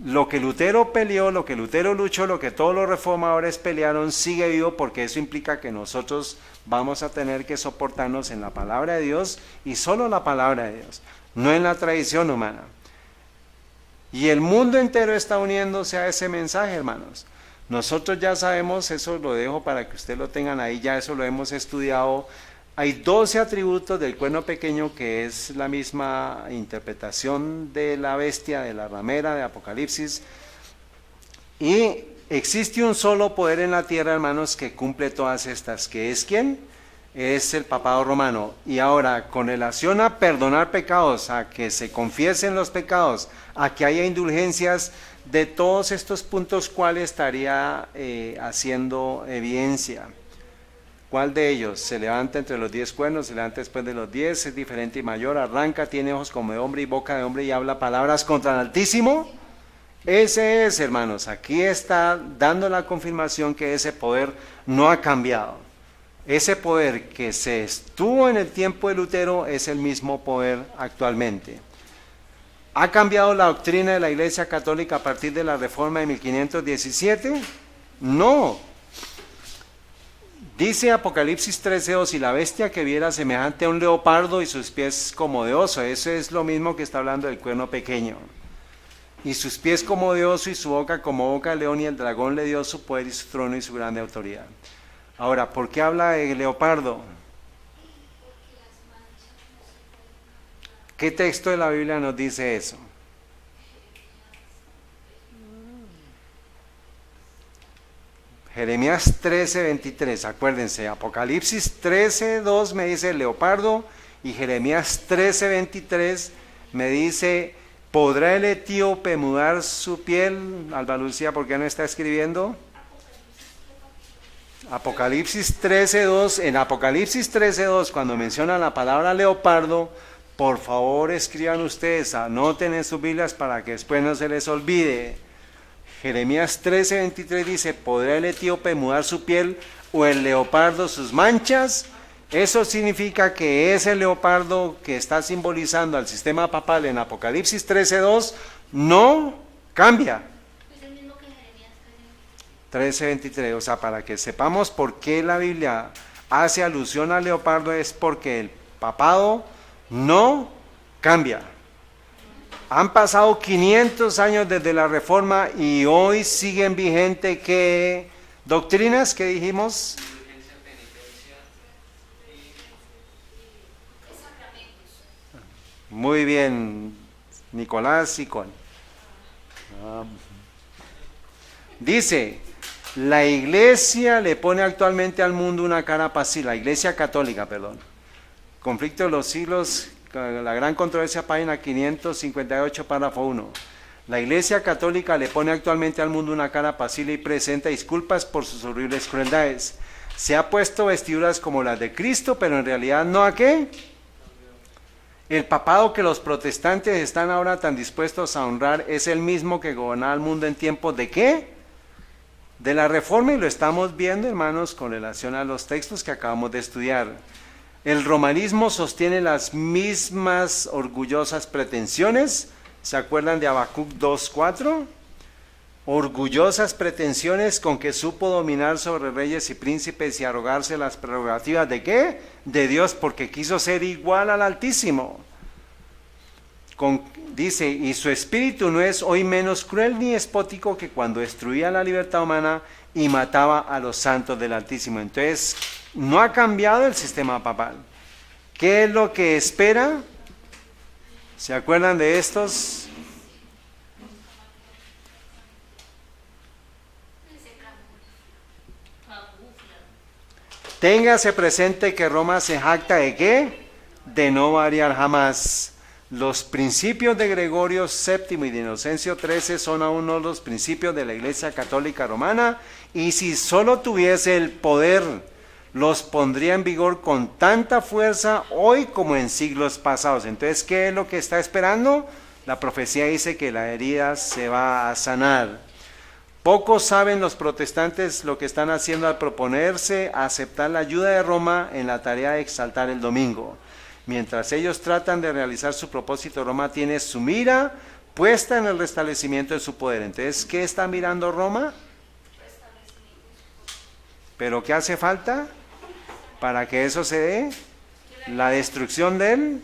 Lo que Lutero peleó, lo que Lutero luchó, lo que todos los reformadores pelearon, sigue vivo, porque eso implica que nosotros vamos a tener que soportarnos en la palabra de Dios y solo la palabra de Dios, no en la tradición humana. Y el mundo entero está uniéndose a ese mensaje, hermanos. Nosotros ya sabemos, eso lo dejo para que ustedes lo tengan ahí, ya eso lo hemos estudiado. Hay 12 atributos del cuerno pequeño, que es la misma interpretación de la bestia, de la ramera, de Apocalipsis. Y existe un solo poder en la tierra, hermanos, que cumple todas estas. ¿Que es quién? Es el papado romano. Y ahora, con relación a perdonar pecados, a que se confiesen los pecados, a que haya indulgencias, de todos estos puntos, ¿cuál estaría haciendo evidencia? ¿Cuál de ellos? Se levanta entre los 10 cuernos, se levanta después de los 10, es diferente y mayor, arranca, tiene ojos como de hombre y boca de hombre y habla palabras contra el Altísimo. Ese es, hermanos, aquí está dando la confirmación que ese poder no ha cambiado. Ese poder que se estuvo en el tiempo de Lutero es el mismo poder actualmente. ¿Ha cambiado la doctrina de la Iglesia Católica a partir de la Reforma de 1517? No. Dice Apocalipsis 13:2, y la bestia que viera semejante a un leopardo y sus pies como de oso. Eso es lo mismo que está hablando del cuerno pequeño. Y sus pies como de oso y su boca como boca de león, y el dragón le dio su poder y su trono y su grande autoridad. Ahora, ¿por qué habla de leopardo? ¿Qué texto de la Biblia nos dice eso? Jeremías 13:23, acuérdense, Apocalipsis 13:2 me dice leopardo y Jeremías 13:23 me dice, ¿podrá el etíope mudar su piel? Alba Lucía, ¿por qué no está escribiendo? Apocalipsis 13:2, en Apocalipsis 13:2 cuando menciona la palabra leopardo, Por favor, escriban ustedes, anoten en sus Biblias para que después no se les olvide. Jeremías 13:23 dice, ¿podrá el etíope mudar su piel o el leopardo sus manchas? Eso significa que ese leopardo que está simbolizando al sistema papal en Apocalipsis 13:2 no cambia. Es el mismo que Jeremías 13:23, o sea, para que sepamos por qué la Biblia hace alusión al leopardo es porque el papado no cambia. Han pasado 500 años desde la Reforma y hoy siguen vigentes ¿qué doctrinas que dijimos? Indulgencia, penitencia y sacramentos. Muy bien, Nicolás y Con. Dice, la iglesia le pone actualmente al mundo una cara pasiva, la iglesia católica, perdón. Conflicto de los siglos, la gran controversia, página 558, párrafo 1. La iglesia católica le pone actualmente al mundo una cara pasible y presenta disculpas por sus horribles crueldades. Se ha puesto vestiduras como las de Cristo, pero en realidad no a qué. El papado que los protestantes están ahora tan dispuestos a honrar es el mismo que gobernaba el mundo en tiempos de ¿qué? De la Reforma, y lo estamos viendo, hermanos, con relación a los textos que acabamos de estudiar. El romanismo sostiene las mismas orgullosas pretensiones. ¿Se acuerdan de Habacuc 2:4? Orgullosas pretensiones con que supo dominar sobre reyes y príncipes y arrogarse las prerrogativas ¿de qué? De Dios, porque quiso ser igual al Altísimo. Dice, y su espíritu no es hoy menos cruel ni despótico que cuando destruía la libertad humana y mataba a los santos del Altísimo. Entonces, no ha cambiado el sistema papal. ¿Qué es lo que espera? ¿Se acuerdan de estos? Téngase presente que Roma se jacta ¿de qué? De no variar jamás. Los principios de Gregorio VII y de Inocencio XIII son aún no los principios de la Iglesia Católica Romana, y si solo tuviese el poder, los pondría en vigor con tanta fuerza hoy como en siglos pasados. Entonces, ¿qué es lo que está esperando? La profecía dice que la herida se va a sanar. Pocos saben los protestantes lo que están haciendo al proponerse a aceptar la ayuda de Roma en la tarea de exaltar el domingo. Mientras ellos tratan de realizar su propósito, Roma tiene su mira puesta en el restablecimiento de su poder. Entonces, ¿qué está mirando Roma? ¿Pero qué hace falta para que eso se dé? La destrucción del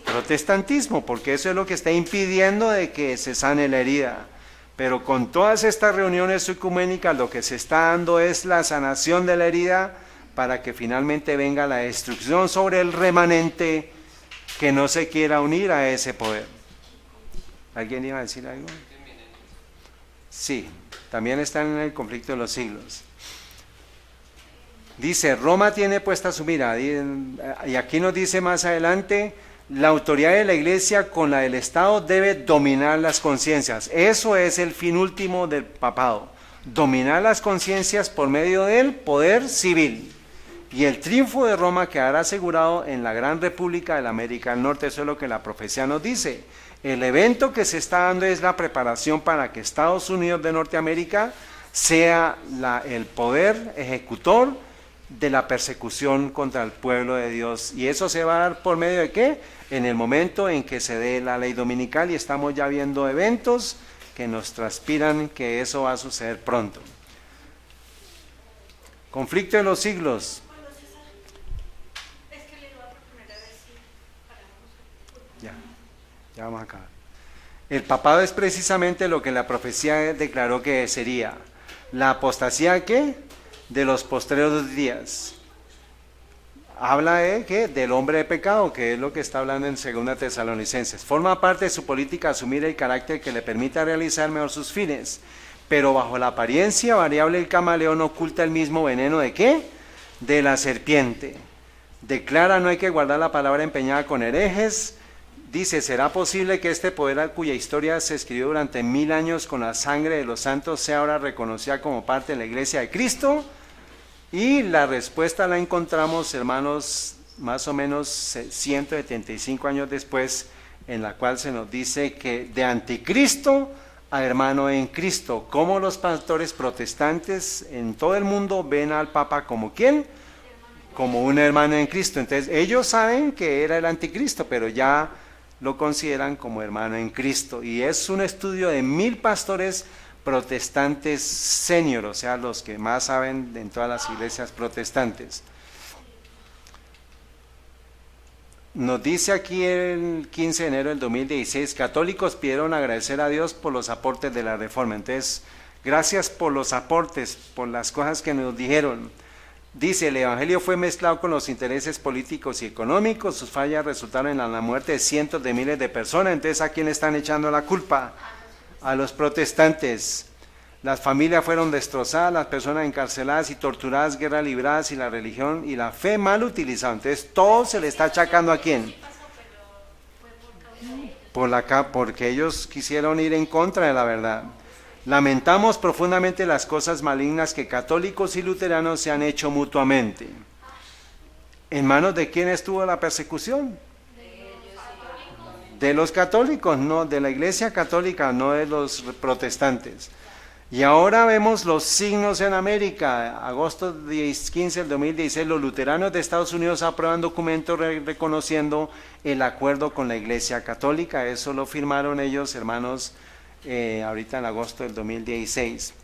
protestantismo, porque eso es lo que está impidiendo de que se sane la herida. Pero con todas estas reuniones ecuménicas lo que se está dando es la sanación de la herida para que finalmente venga la destrucción sobre el remanente que no se quiera unir a ese poder. ¿Alguien iba a decir algo? Sí, también están en el conflicto de los siglos. Dice, Roma tiene puesta su mira, y aquí nos dice más adelante, la autoridad de la iglesia con la del Estado debe dominar las conciencias. Eso es el fin último del papado, dominar las conciencias por medio del poder civil. Y el triunfo de Roma quedará asegurado en la gran república de la América del Norte. Eso es lo que la profecía nos dice. El evento que se está dando es la preparación para que Estados Unidos de Norteamérica sea el poder ejecutor de la persecución contra el pueblo de Dios. ¿Y eso se va a dar por medio de qué? En el momento en que se dé la ley dominical, y estamos ya viendo eventos que nos transpiran que eso va a suceder pronto. Conflicto de los siglos. Ya vamos a acabar. El papado es precisamente lo que la profecía declaró que sería. La apostasía, ¿qué? De los postreros días. Habla de ¿qué? Del hombre de pecado, que es lo que está hablando en 2 Tesalonicenses. Forma parte de su política asumir el carácter que le permita realizar mejor sus fines, pero bajo la apariencia variable del camaleón oculta el mismo veneno ¿de qué? De la serpiente. Declara no hay que guardar la palabra empeñada con herejes. Dice, ¿será posible que este poder cuya historia se escribió durante 1000 años con la sangre de los santos sea ahora reconocida como parte de la iglesia de Cristo? Y la respuesta la encontramos, hermanos, más o menos 175 años después, en la cual se nos dice que de anticristo a hermano en Cristo, como los pastores protestantes en todo el mundo ven al Papa como ¿quién? Como un hermano en Cristo. Entonces ellos saben que era el anticristo, pero ya lo consideran como hermano en Cristo. Y es un estudio de 1000 pastores protestantes senior, o sea, los que más saben en todas las iglesias protestantes. Nos dice aquí el 15 de enero del 2016, católicos pidieron agradecer a Dios por los aportes de la Reforma. Entonces, gracias por los aportes, por las cosas que nos dijeron. Dice, el Evangelio fue mezclado con los intereses políticos y económicos, sus fallas resultaron en la muerte de cientos de miles de personas. Entonces, ¿a quién le están echando la culpa? A los protestantes. Las familias fueron destrozadas, las personas encarceladas y torturadas, guerras libradas y la religión y la fe mal utilizada. Entonces todo se le está achacando ¿a quién? Porque ellos quisieron ir en contra de la verdad. Lamentamos profundamente las cosas malignas que católicos y luteranos se han hecho mutuamente. ¿En manos de quién estuvo la persecución? De los católicos, no, de la Iglesia Católica, no de los protestantes. Y ahora vemos los signos en América. Agosto 15 del 2016, los luteranos de Estados Unidos aprueban documentos reconociendo el acuerdo con la Iglesia Católica. Eso lo firmaron ellos, hermanos, ahorita en agosto del 2016.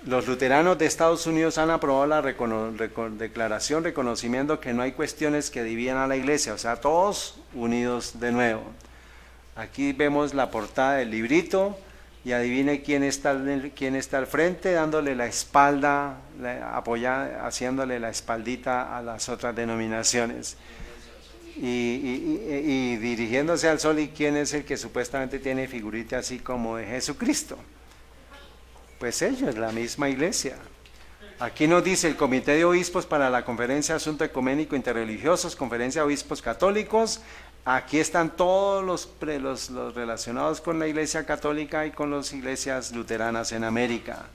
Los luteranos de Estados Unidos han aprobado la declaración reconociendo que no hay cuestiones que dividan a la Iglesia, o sea, todos unidos de nuevo. Aquí vemos la portada del librito. Y adivine quién está al frente, dándole la espalda, haciéndole la espaldita a las otras denominaciones. Y dirigiéndose al sol, ¿y quién es el que supuestamente tiene figurita así como de Jesucristo? Pues ellos, la misma iglesia. Aquí nos dice el Comité de Obispos para la Conferencia de Asuntos Ecuménicos Interreligiosos, Conferencia de Obispos Católicos. Aquí están todos los relacionados con la Iglesia Católica y con las iglesias luteranas en América.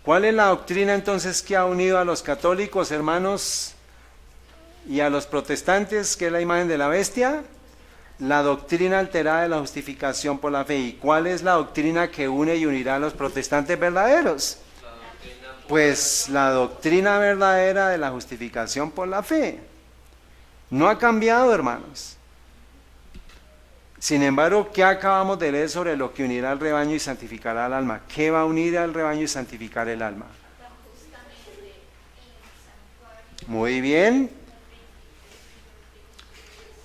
¿Cuál es la doctrina entonces que ha unido a los católicos, hermanos, y a los protestantes, que es la imagen de la bestia? La doctrina alterada de la justificación por la fe. ¿Y cuál es la doctrina que une y unirá a los protestantes verdaderos? Pues la doctrina verdadera de la justificación por la fe. No ha cambiado, hermanos. Sin embargo, ¿qué acabamos de leer sobre lo que unirá al rebaño y santificará al alma? ¿Qué va a unir al rebaño y santificar el alma? Muy bien.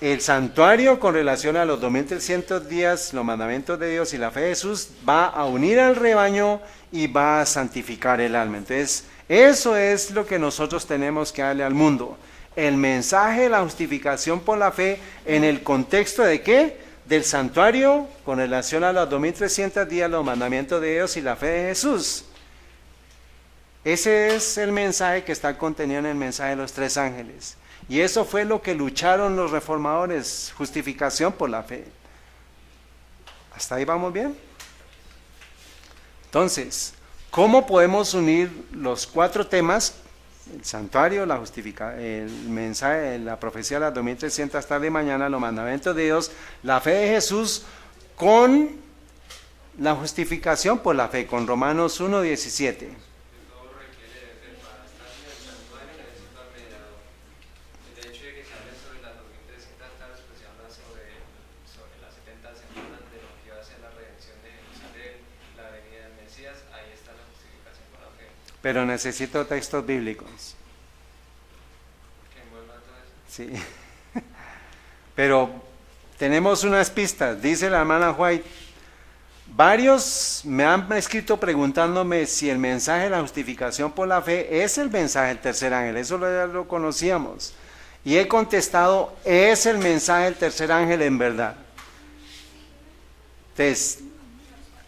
El santuario, con relación a los 2300 días, los mandamientos de Dios y la fe de Jesús, va a unir al rebaño y va a santificar el alma. Entonces, eso es lo que nosotros tenemos que darle al mundo. El mensaje de la justificación por la fe en el contexto de ¿qué? Del santuario, con relación a los 2300 días, los mandamientos de Dios y la fe de Jesús. Ese es el mensaje que está contenido en el mensaje de los 3 ángeles. Y eso fue lo que lucharon los reformadores, justificación por la fe. ¿Hasta ahí vamos bien? Entonces, ¿cómo podemos unir los 4 temas? El santuario, el mensaje, la profecía de las 2300 tarde y mañana, los mandamientos de Dios, la fe de Jesús, con la justificación por la fe, con Romanos 1:17. Pero necesito textos bíblicos. Sí. Pero tenemos unas pistas. Dice la hermana White, varios me han escrito preguntándome si el mensaje de la justificación por la fe es el mensaje del tercer ángel. Eso ya lo conocíamos. Y he contestado, es el mensaje del tercer ángel en verdad. Entonces,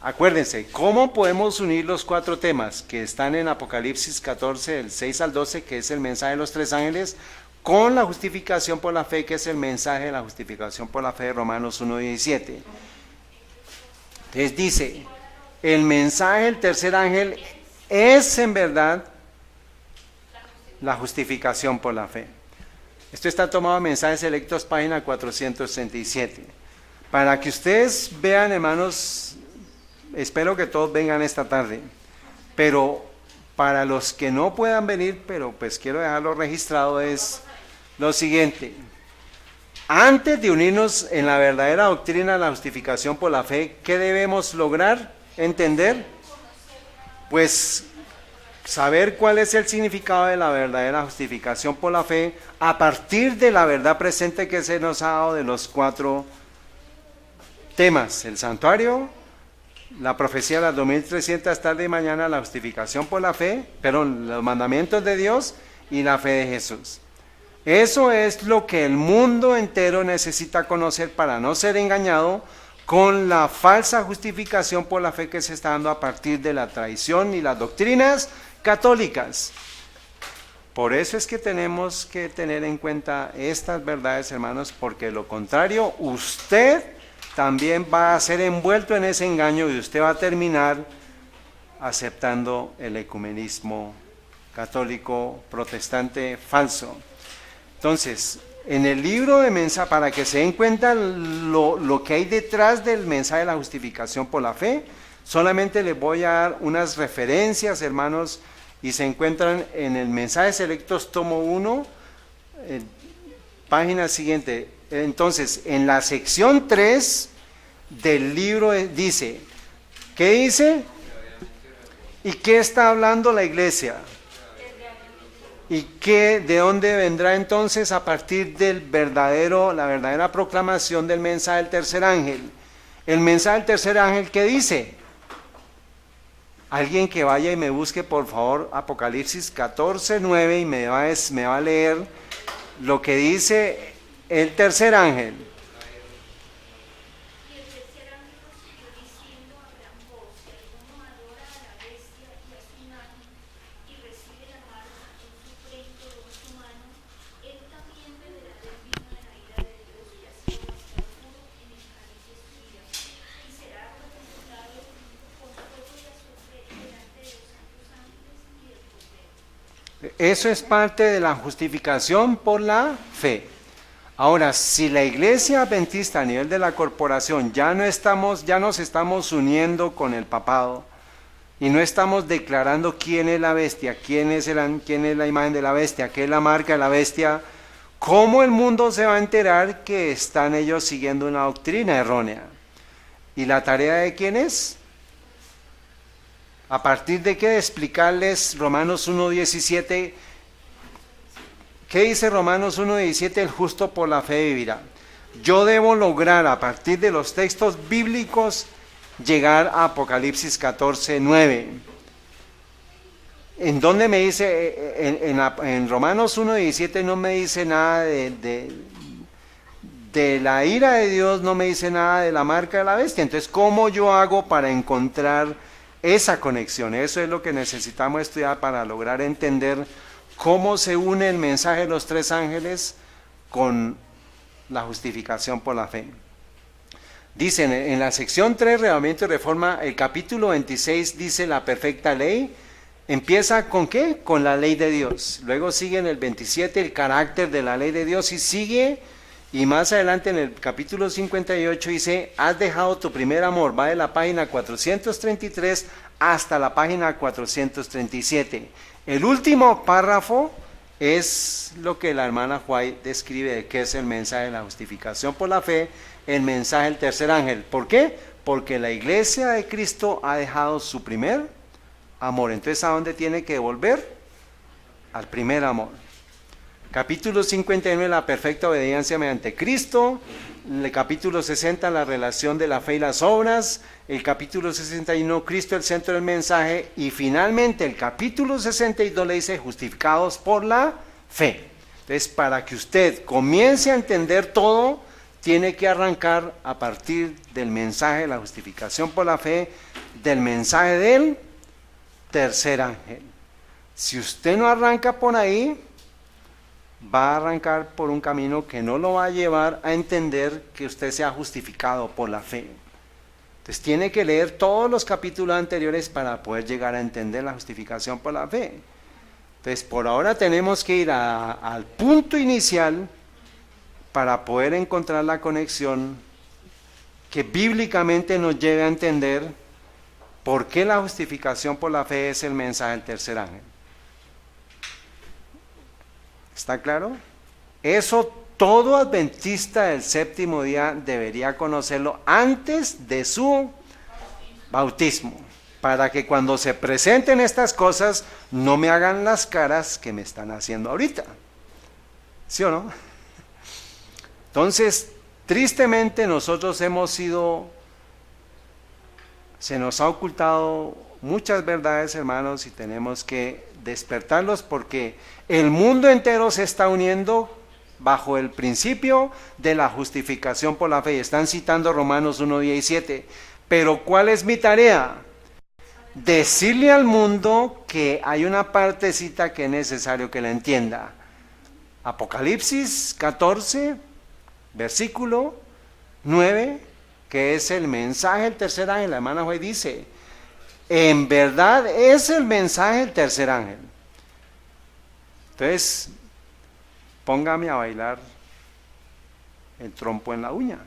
acuérdense, ¿cómo podemos unir los 4 temas que están en Apocalipsis 14, del 6 al 12, que es el mensaje de los 3 ángeles, con la justificación por la fe, que es el mensaje de la justificación por la fe de Romanos 1:17? Entonces dice, el mensaje del tercer ángel es en verdad la justificación por la fe. Esto está tomado en Mensajes Selectos, página 437. Para que ustedes vean, hermanos, espero que todos vengan esta tarde, pero para los que no puedan venir, pero pues quiero dejarlo registrado, es lo siguiente. Antes de unirnos en la verdadera doctrina de la justificación por la fe, ¿qué debemos lograr entender? Pues saber cuál es el significado de la verdadera justificación por la fe a partir de la verdad presente que se nos ha dado de los 4 temas: el santuario, la profecía de las 2300 tarde y mañana, la justificación por la fe, perdón, los mandamientos de Dios y la fe de Jesús. Eso es lo que el mundo entero necesita conocer para no ser engañado con la falsa justificación por la fe que se está dando a partir de la tradición y las doctrinas católicas. Por eso es que tenemos que tener en cuenta estas verdades, hermanos, porque de lo contrario, usted también va a ser envuelto en ese engaño y usted va a terminar aceptando el ecumenismo católico protestante falso. Entonces, en el libro de mensaje, para que se den cuenta lo que hay detrás del mensaje de la justificación por la fe, solamente les voy a dar unas referencias, hermanos, y se encuentran en el Mensajes Selectos, tomo 1, página siguiente. Entonces, en la sección 3 del libro dice, ¿qué dice? ¿Y qué está hablando la iglesia? ¿Y de dónde vendrá entonces? A partir la verdadera proclamación del mensaje del tercer ángel. El mensaje del tercer ángel, ¿qué dice? Alguien que vaya y me busque, por favor, Apocalipsis 14:9 y me va a leer lo que dice el tercer ángel. Y el tercer ángel prosiguió diciendo a gran voz: si alguno adora a la bestia y a su imagen, y recibe la marca en su frente o en su mano, él también beberá del vino de la ira de Dios, que ha sido vaciado puro en el cáliz de su ira, y será representado con fuego y azufre delante de los santos ángeles y del Cordero. Eso es parte de la justificación por la fe. Ahora, si la iglesia adventista a nivel de la corporación ya nos estamos uniendo con el papado y no estamos declarando quién es la bestia, quién es la imagen de la bestia, qué es la marca de la bestia, ¿cómo el mundo se va a enterar que están ellos siguiendo una doctrina errónea? ¿Y la tarea de quién es? ¿A partir de qué? De explicarles Romanos 1:17. ¿Qué dice Romanos 1:17? El justo por la fe vivirá. Yo debo lograr a partir de los textos bíblicos llegar a Apocalipsis 14:9. ¿En dónde me dice? En Romanos 1:17 no me dice nada de la ira de Dios, no me dice nada de la marca de la bestia. Entonces, ¿cómo yo hago para encontrar esa conexión? Eso es lo que necesitamos estudiar para lograr entender cómo se une el mensaje de los 3 ángeles con la justificación por la fe. Dicen en la sección 3, Reavivamiento y Reforma, el capítulo 26 dice la perfecta ley. Empieza ¿con qué? Con la ley de Dios. Luego sigue en el 27 el carácter de la ley de Dios y sigue, y más adelante en el capítulo 58 dice, has dejado tu primer amor. Va de la página 433 hasta la página 437. El último párrafo es lo que la hermana White describe de qué es el mensaje de la justificación por la fe, el mensaje del tercer ángel. ¿Por qué? Porque la iglesia de Cristo ha dejado su primer amor. Entonces, ¿a dónde tiene que volver? Al primer amor. Capítulo 59, la perfecta obediencia mediante Cristo. El capítulo 60, la relación de la fe y las obras. El capítulo 61, Cristo el centro del mensaje. Y finalmente el capítulo 62 le dice justificados por la fe. Entonces, para que usted comience a entender todo, tiene que arrancar a partir del mensaje de la justificación por la fe, del mensaje del tercer ángel. Si usted no arranca por ahí, va a arrancar por un camino que no lo va a llevar a entender que usted sea justificado por la fe. Entonces tiene que leer todos los capítulos anteriores para poder llegar a entender la justificación por la fe. Entonces, por ahora tenemos que ir al punto inicial para poder encontrar la conexión que bíblicamente nos lleve a entender por qué la justificación por la fe es el mensaje del tercer ángel. ¿Está claro? Eso todo adventista del séptimo día debería conocerlo antes de su bautismo, para que cuando se presenten estas cosas no me hagan las caras que me están haciendo ahorita. ¿Sí o no? Entonces, tristemente nosotros se nos ha ocultado muchas verdades, hermanos, y tenemos que despertarlos porque el mundo entero se está uniendo bajo el principio de la justificación por la fe. Están citando Romanos 1:17. Pero ¿cuál es mi tarea? Decirle al mundo que hay una partecita que es necesario que la entienda. Apocalipsis 14, versículo 9, que es el mensaje del tercer ángel. La hermana Joy dice, en verdad es el mensaje del tercer ángel. Entonces, póngame a bailar el trompo en la uña.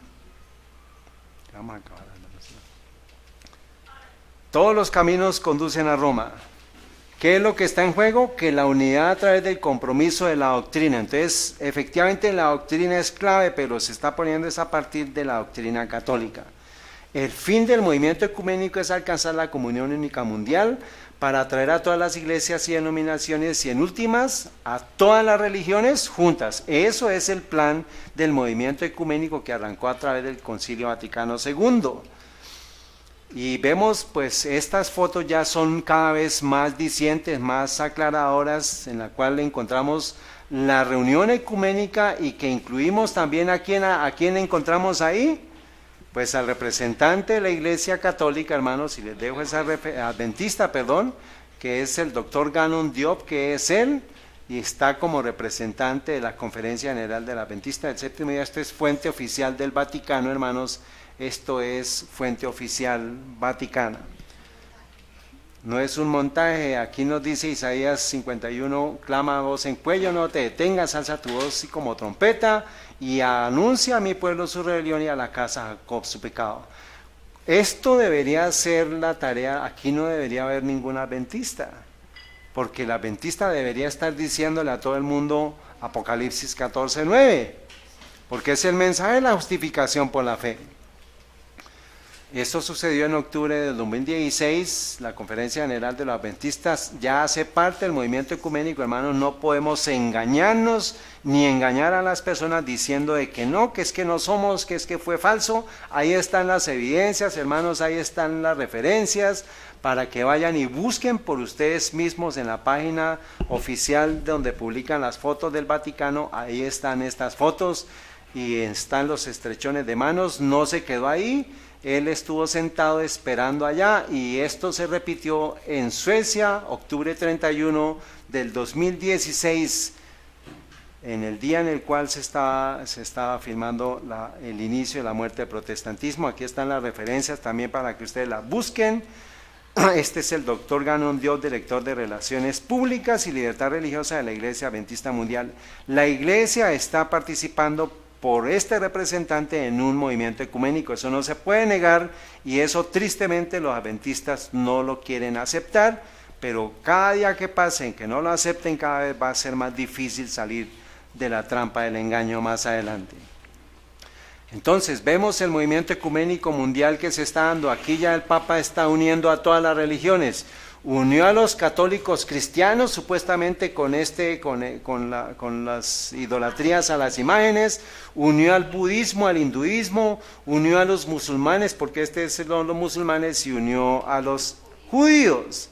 Vamos a acabar. Todos los caminos conducen a Roma. ¿Qué es lo que está en juego? Que la unidad a través del compromiso de la doctrina. Entonces, efectivamente la doctrina es clave, pero se está poniendo es a partir de la doctrina católica. El fin del movimiento ecuménico es alcanzar la comunión única mundial para atraer a todas las iglesias y denominaciones y en últimas a todas las religiones juntas. Eso es el plan del movimiento ecuménico que arrancó a través del Concilio Vaticano II. Y vemos pues estas fotos ya son cada vez más dicientes, más aclaradoras, en la cual encontramos la reunión ecuménica y que incluimos también a quién encontramos ahí, pues al representante de la Iglesia Católica, hermanos, y les dejo esa adventista, que es el doctor Gannon Diop, que es él, y está como representante de la Conferencia General de la Adventista del Séptimo Día. Esto es fuente oficial del Vaticano, hermanos. Esto es fuente oficial vaticana. No es un montaje. Aquí nos dice Isaías 51, clama a voz en cuello, no te detengas, alza tu voz así como trompeta y anuncia a mi pueblo su rebelión y a la casa de Jacob su pecado. Esto debería ser la tarea. Aquí no debería haber ningún adventista, porque el adventista debería estar diciéndole a todo el mundo Apocalipsis 14:9, porque es el mensaje de la justificación por la fe. Esto sucedió en octubre del 2016, la Conferencia General de los Adventistas ya hace parte del movimiento ecuménico, hermanos. No podemos engañarnos ni engañar a las personas diciendo de que no, que es que no somos, que es que fue falso. Ahí están las evidencias, hermanos, ahí están las referencias para que vayan y busquen por ustedes mismos en la página oficial donde publican las fotos del Vaticano. Ahí están estas fotos y están los estrechones de manos. No se quedó ahí. Él estuvo sentado esperando allá y esto se repitió en Suecia, octubre 31 del 2016, en el día en el cual se estaba firmando el inicio de la muerte del protestantismo. Aquí están las referencias también para que ustedes las busquen. Este es el doctor Gannon Diop, director de Relaciones Públicas y Libertad Religiosa de la Iglesia Adventista Mundial. La Iglesia está participando por este representante en un movimiento ecuménico. Eso no se puede negar y eso tristemente los adventistas no lo quieren aceptar, pero cada día que pasen que no lo acepten, cada vez va a ser más difícil salir de la trampa del engaño más adelante. Entonces vemos el movimiento ecuménico mundial que se está dando. Aquí ya el Papa está uniendo a todas las religiones. Unió a los católicos cristianos supuestamente con las idolatrías a las imágenes, unió al budismo, al hinduismo, unió a los musulmanes, porque son los musulmanes, y unió a los judíos,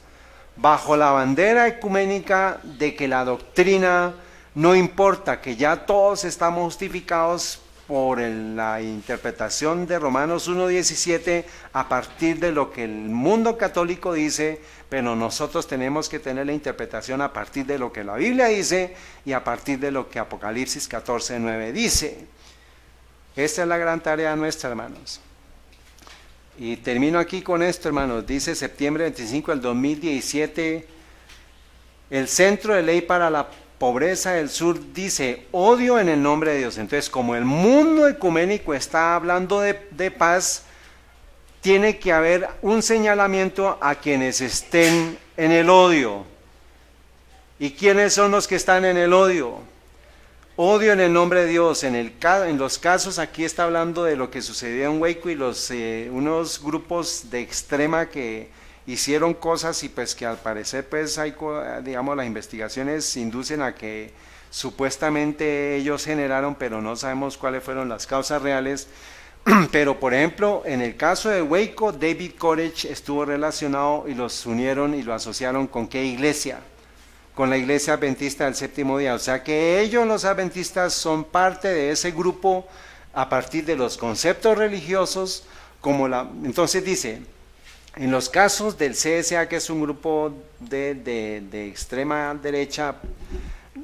bajo la bandera ecuménica de que la doctrina no importa, que ya todos estamos justificados por la interpretación de Romanos 1:17 a partir de lo que el mundo católico dice, pero nosotros tenemos que tener la interpretación a partir de lo que la Biblia dice y a partir de lo que Apocalipsis 14:9 dice. Esta es la gran tarea nuestra, hermanos. Y termino aquí con esto, hermanos. Dice septiembre 25 del 2017, El Centro de Ley para la Pobreza del Sur dice odio en el nombre de Dios. Entonces, como el mundo ecuménico está hablando de paz, tiene que haber un señalamiento a quienes estén en el odio. ¿Y quiénes son los que están en el odio? Odio en el nombre de Dios. En los casos, aquí está hablando de lo que sucedió en Waco y unos grupos de extrema que hicieron cosas y pues que al parecer pues hay, digamos, las investigaciones inducen a que supuestamente ellos generaron, pero no sabemos cuáles fueron las causas reales. Pero por ejemplo, en el caso de Waco, David Koresh estuvo relacionado y los unieron y lo asociaron con ¿qué iglesia? Con la iglesia adventista del séptimo día. O sea que ellos, los adventistas, son parte de ese grupo a partir de los conceptos religiosos. Entonces dice, en los casos del CSA, que es un grupo de extrema derecha,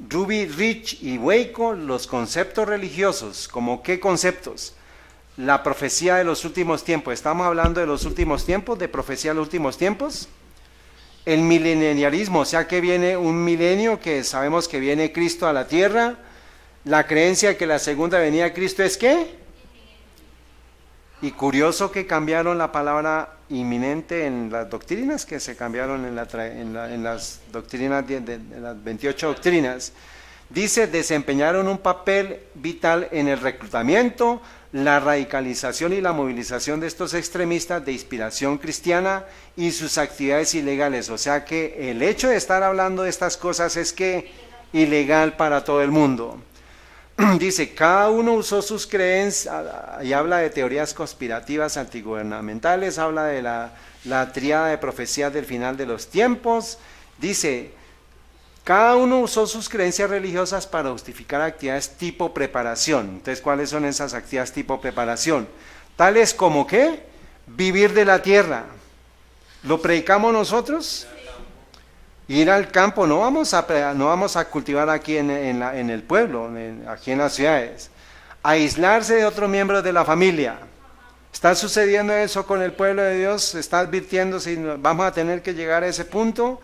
Ruby Ridge y Waco, los conceptos religiosos, ¿como qué conceptos? La profecía de los últimos tiempos. ¿Estamos hablando de los últimos tiempos, de profecía de los últimos tiempos? El milenialismo, o sea que viene un milenio, que sabemos que viene Cristo a la tierra. La creencia que la segunda venida de Cristo es ¿qué? Y curioso que cambiaron la palabra inminente en las doctrinas, que se cambiaron en las doctrinas de las 28 doctrinas. Dice, desempeñaron un papel vital en el reclutamiento, la radicalización y la movilización de estos extremistas de inspiración cristiana y sus actividades ilegales. O sea que el hecho de estar hablando de estas cosas es que ilegal para todo el mundo. Dice, cada uno usó sus creencias, y habla de teorías conspirativas antigubernamentales, habla de la tríada de profecías del final de los tiempos. Dice, cada uno usó sus creencias religiosas para justificar actividades tipo preparación. Entonces, ¿cuáles son esas actividades tipo preparación? Tales como ¿qué? Vivir de la tierra. ¿Lo predicamos nosotros? Ir al campo. No vamos a cultivar aquí en el pueblo, aquí en las ciudades. Aislarse de otros miembros de la familia. ¿Está sucediendo eso con el pueblo de Dios? ¿Se está advirtiendo si vamos a tener que llegar a ese punto?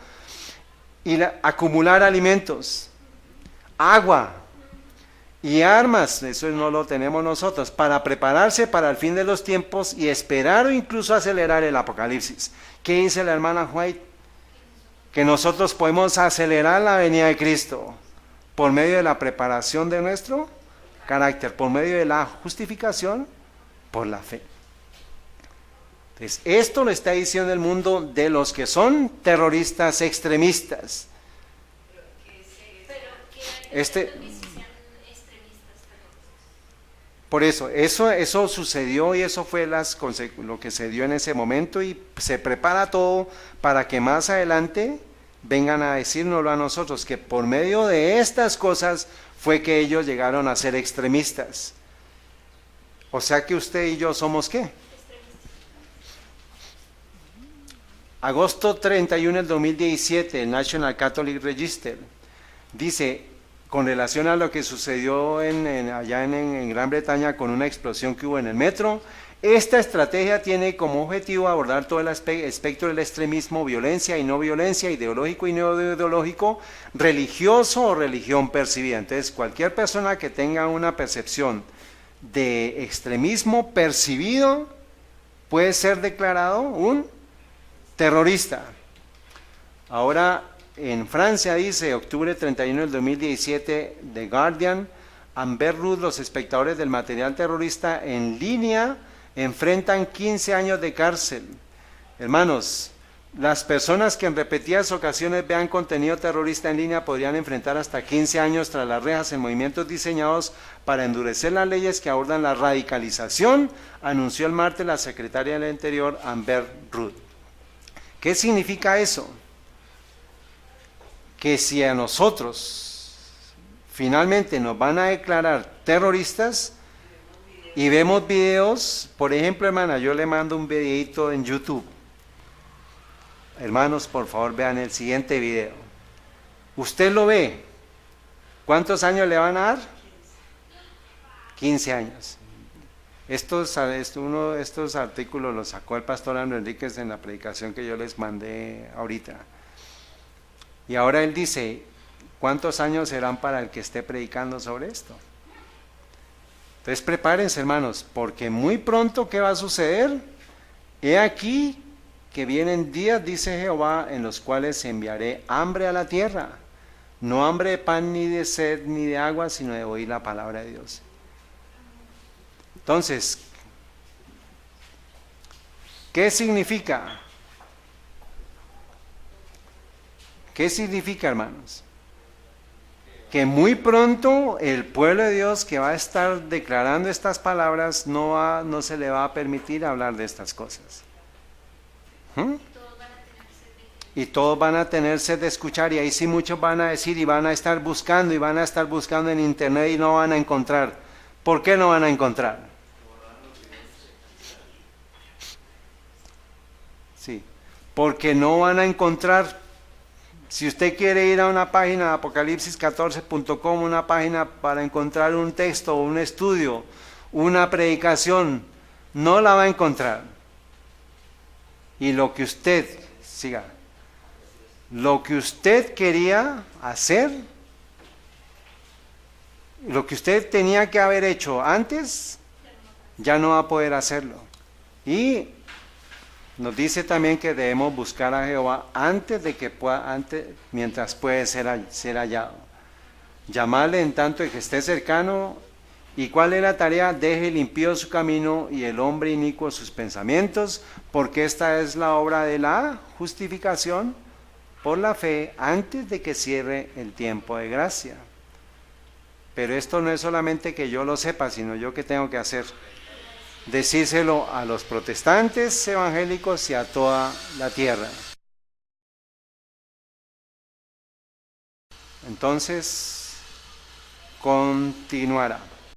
Y acumular alimentos, agua y armas, eso no lo tenemos nosotros, para prepararse para el fin de los tiempos y esperar o incluso acelerar el apocalipsis. ¿Qué dice la hermana White? Que nosotros podemos acelerar la venida de Cristo por medio de la preparación de nuestro carácter, por medio de la justificación por la fe. Entonces, esto lo está diciendo el mundo de los que son terroristas extremistas. Por eso sucedió y eso fue lo que se dio en ese momento y se prepara todo para que más adelante vengan a decírnoslo a nosotros, que por medio de estas cosas fue que ellos llegaron a ser extremistas. O sea que usted y yo somos ¿qué? Agosto 31 del 2017, el National Catholic Register dice, con relación a lo que sucedió allá en Gran Bretaña con una explosión que hubo en el metro, esta estrategia tiene como objetivo abordar todo el espectro del extremismo, violencia y no violencia, ideológico y no ideológico, religioso o religión percibida. Entonces, cualquier persona que tenga una percepción de extremismo percibido puede ser declarado un terrorista. Ahora, en Francia dice, octubre 31 del 2017, The Guardian, Amber Ruth, los espectadores del material terrorista en línea enfrentan 15 años de cárcel. Hermanos, las personas que en repetidas ocasiones vean contenido terrorista en línea podrían enfrentar hasta 15 años tras las rejas en movimientos diseñados para endurecer las leyes que abordan la radicalización, anunció el martes la secretaria del Interior, Amber Ruth. ¿Qué significa eso? Que si a nosotros finalmente nos van a declarar terroristas y vemos videos, por ejemplo, hermana, yo le mando un videito en YouTube. Hermanos, por favor, vean el siguiente video. Usted lo ve. ¿Cuántos años le van a dar? 15 años. Uno de estos artículos los sacó el pastor Andrés Enríquez en la predicación que yo les mandé ahorita. Y ahora él dice, ¿cuántos años serán para el que esté predicando sobre esto? Entonces prepárense, hermanos, porque muy pronto, ¿qué va a suceder? He aquí que vienen días, dice Jehová, en los cuales enviaré hambre a la tierra. No hambre de pan, ni de sed, ni de agua, sino de oír la palabra de Dios. Entonces, ¿qué significa? ¿Qué significa, hermanos? Que muy pronto el pueblo de Dios que va a estar declarando estas palabras no se le va a permitir hablar de estas cosas. Y todos van a tener sed de escuchar, y ahí sí muchos van a decir y van a estar buscando en internet y no van a encontrar. ¿Por qué no van a encontrar? Sí, porque no van a encontrar. Si usted quiere ir a una página apocalipsis14.com, una página para encontrar un texto, un estudio, una predicación, no la va a encontrar. Y lo que usted quería hacer, lo que usted tenía que haber hecho antes, ya no va a poder hacerlo. Y nos dice también que debemos buscar a Jehová mientras puede ser hallado. Llamarle en tanto que esté cercano. ¿Y cuál es la tarea? Deje limpio su camino y el hombre inicuo sus pensamientos, porque esta es la obra de la justificación por la fe antes de que cierre el tiempo de gracia. Pero esto no es solamente que yo lo sepa, sino yo que tengo que hacer. Decírselo a los protestantes evangélicos y a toda la tierra. Entonces, continuará.